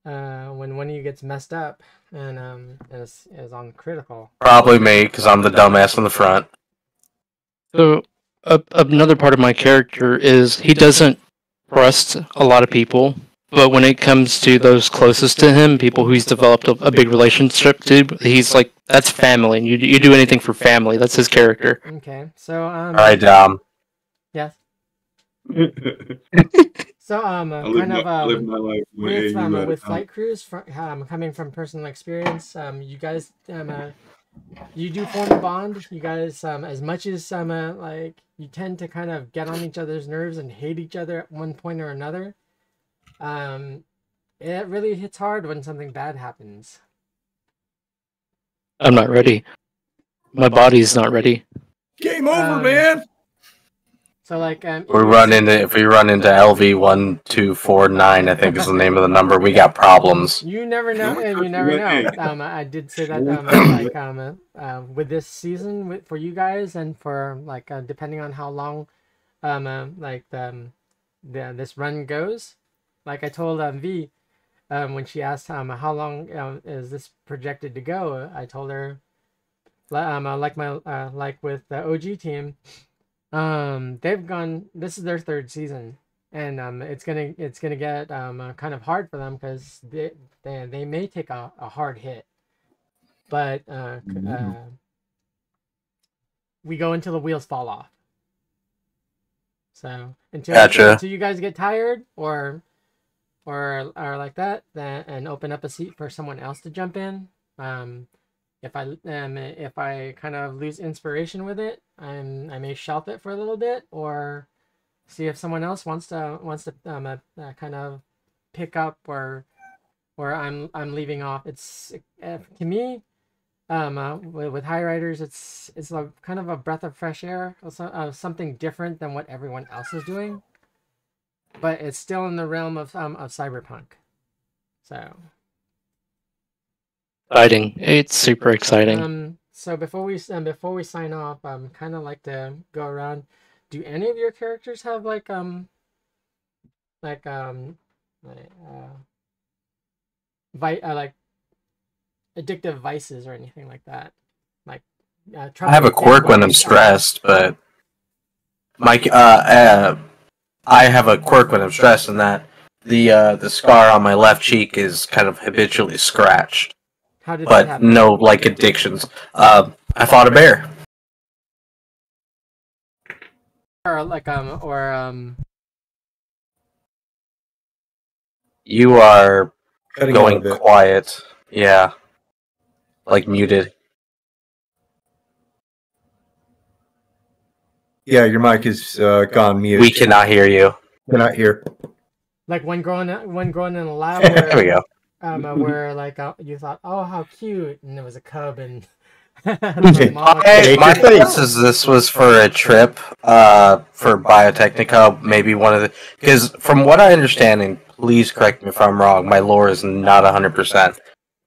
one of you gets messed up and is on critical. Probably me, because I'm the dumbass in the front. So, another part of my character is he doesn't trust a lot of people, but when it comes to those closest to him, people who he's developed a big relationship to, he's like, that's family, and you do anything for family. That's his character. Okay, so Alright, yes. So I live my life with flight crews, coming from personal experience, you guys you do form a bond. You guys as much as like you tend to kind of get on each other's nerves and hate each other at one point or another. It really hits hard when something bad happens. I'm not ready. My body's not ready. Game over, man! So like if we run into LV1249, I think is the name of the number, we got problems. You never know. You never know. I did say that with this season for you guys and for like depending on how long this run goes. Like I told V when she asked how long is this projected to go, I told her like with the OG team. They've gone. This is their third season, and it's gonna get kind of hard for them because they may take a hard hit, but we go until the wheels fall off. So until you guys get tired or like that, and open up a seat for someone else to jump in. If I kind of lose inspiration with it, I may shelf it for a little bit, or see if someone else wants to kind of pick up or I'm leaving off. It's to me, with Highriders, it's a kind of a breath of fresh air, something different than what everyone else is doing, but it's still in the realm of cyberpunk. So. Exciting! It's super exciting. So before we sign off, kind of like to go around. Do any of your characters have like addictive vices or anything like that? Like I have a quirk when I'm stressed, but I have a quirk when I'm stressed, and that the scar on my left cheek is kind of habitually scratched. How did that happen? No like addictions. I fought a bear. Or You are Cutting out a going bit. quiet. Yeah. Like muted. Yeah, your mic is gone mute. We cannot hear you. Cannot hear. Like one growing in a lab There we go. where like you thought, oh, how cute, and there was a cub and Hey, My your face. guess is this was for a trip for Biotechnica, maybe one of the... Because from what I understand, and please correct me if I'm wrong, my lore is not 100%.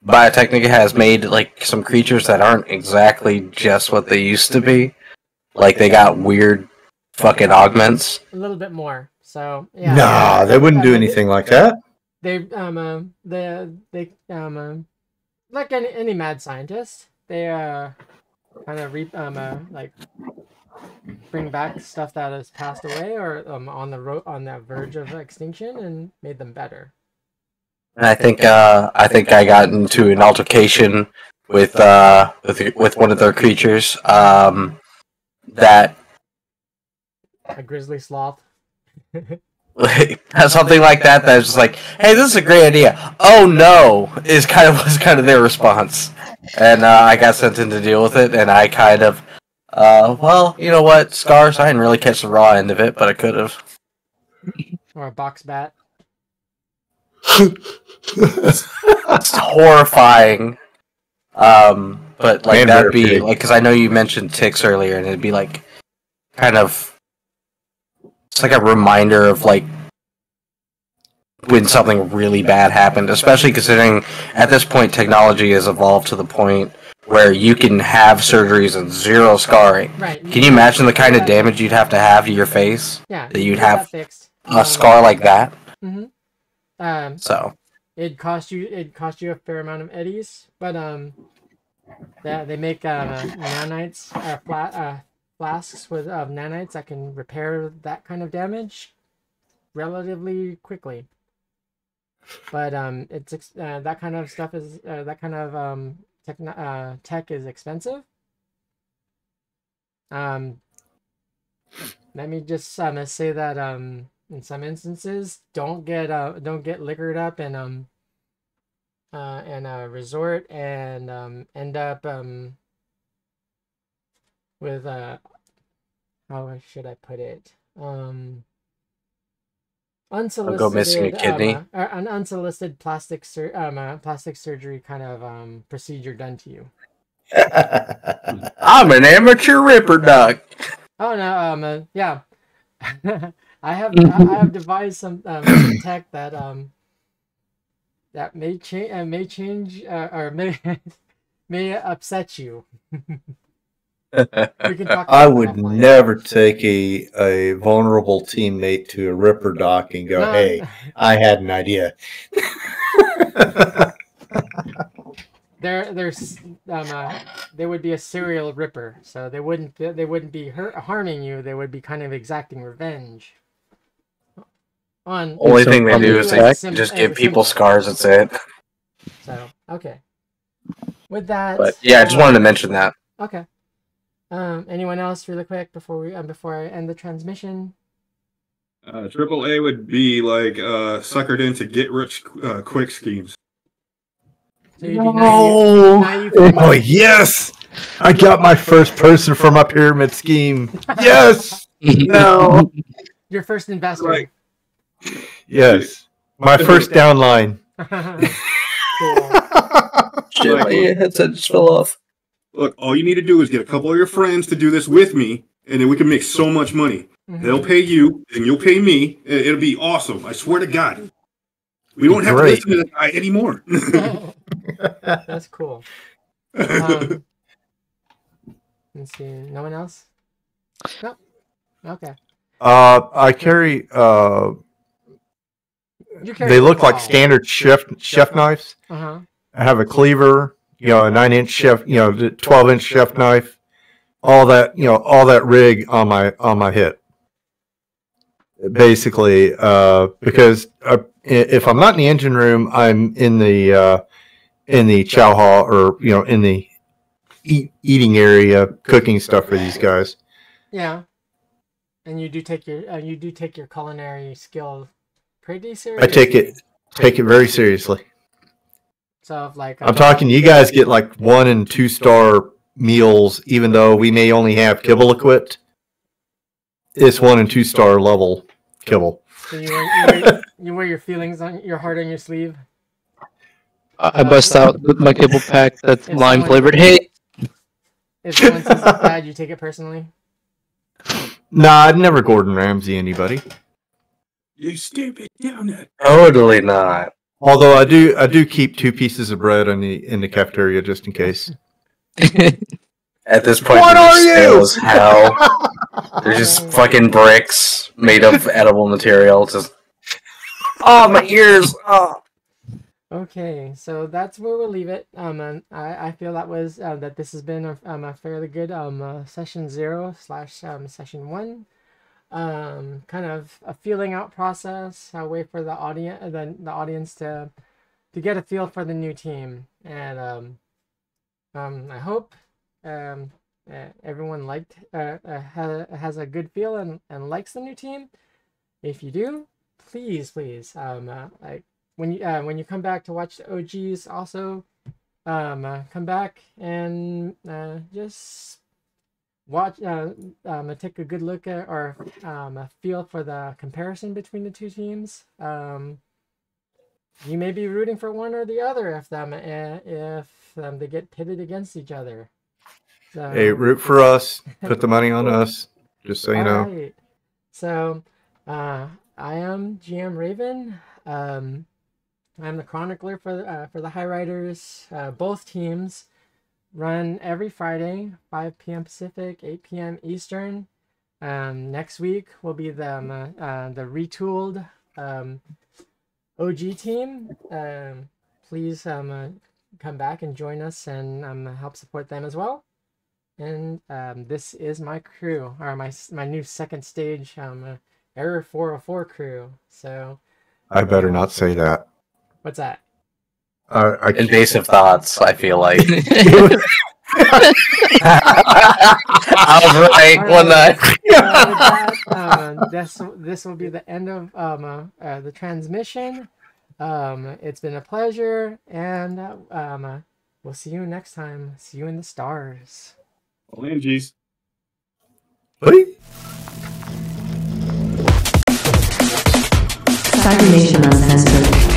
Biotechnica has made like some creatures that aren't exactly just what they used to be. Like they got weird fucking augments. a little bit more. So yeah. Nah, they wouldn't do anything like that. They like any mad scientist, they kind of like bring back stuff that has passed away or on the verge of extinction and made them better. And I think I got into an altercation with one of their creatures. That A grizzly sloth. something like that. That's just like, hey, this is a great idea. Oh no, was kind of their response, and I got sent in to deal with it. And I kind of, well, you know what, Scars. I didn't really catch the raw end of it, but I could have. Or a box bat. It's horrifying. But like that'd be like, because I know you mentioned ticks earlier, and it'd be like, kind of. It's like a reminder of like when something really bad happened, especially considering at this point technology has evolved to the point where you can have surgeries and zero scarring. Right. Can you imagine the kind of damage you'd have to your face? Yeah. That you'd get that have fixed. a scar like that. Mm-hmm. So it'd cost you a fair amount of eddies, but they make nanites flasks with nanites that can repair that kind of damage relatively quickly. But it's that kind of stuff is tech is expensive. Let me just say that in some instances, don't get liquored up in a resort and end up with how should I put it? Unsolicited, go missing a kidney. An unsolicited plastic surgery kind of procedure done to you. I'm an amateur ripper duck. Oh no, yeah. I have devised some tech that that may change or may upset you. We can talk I about would that offline. never take a vulnerable teammate to a Ripper dock and go, No, "Hey, I had an idea." They would be a serial ripper, so they wouldn't be harming you. They would be kind of exacting revenge. Only thing they do is they just give people scars. That's it. So okay. With that, But yeah, I just wanted to mention that. Okay. Anyone else, really quick, before I end the transmission? AAA would be like suckered into get rich quick schemes. So you'd be naive for Oh yes! I got my first person from a pyramid scheme. Yes. No. your first investor. Right. Yes. My first downline. Cool. Shit, my headset just fell off. Look, all you need to do is get a couple of your friends to do this with me, and then we can make so much money. Mhm. They'll pay you, and you'll pay me. It'll be awesome. I swear to God. We don't have Great. to listen to that guy anymore. That's cool. Let's see. No one else? Nope. Okay. I carry. You carry They look the like ball. standard chef knives. Uh-huh. I have a cleaver, a 9-inch chef, the 12-inch chef knife, all that rig on my hip. Basically, because if I'm not in the engine room, I'm in the chow hall or in the eating area, cooking stuff for these guys. Yeah. And you do take your culinary skill pretty seriously. take it very seriously. So if like I'm talking, you guys get like 1 and 2 star meals, even though we may only have kibble equipped. It's 1 and 2 star level kibble. So you wear your feelings on your heart on your sleeve. I bust out with my kibble pack that's If lime someone- flavored. Hey, If someone says it's bad, you take it personally. Nah, I'd never Gordon Ramsay anybody. You stupid donut. Totally not. Although I do keep 2 pieces of bread in the cafeteria just in case. At this point, What they're are just you? stale as hell. They're just fucking bricks made of edible material. Just oh, my ears. Oh. Okay, so that's where we'll leave it. And I feel that was that this has been a fairly good session 0 / session 1. Kind of a feeling out process. A way for the audience to get a feel for the new team, and I hope everyone has a good feel and likes the new team. If you do, please when you come back to watch the OGs, also come back and just watch take a good look at or a feel for the comparison between the 2 teams. You may be rooting for one or the other if they get pitted against each other. So, Hey, root for us. Put the money on us. Just so you know. Alright. So I am GM Raven. I'm the chronicler for the Highriders. Both teams run every Friday, 5 p.m. Pacific, 8 p.m. Eastern. Next week will be the retooled OG team. Please come back and join us and help support them as well. And this is my crew, or my new second stage Error 404 crew. So I better not say that. what's that? Invasive thoughts, I feel like. I was right, one night. This will be the end of the transmission. It's been a pleasure, and we'll see you next time. See you in the stars. Phalanges. Hey. Cybernation Uncensored.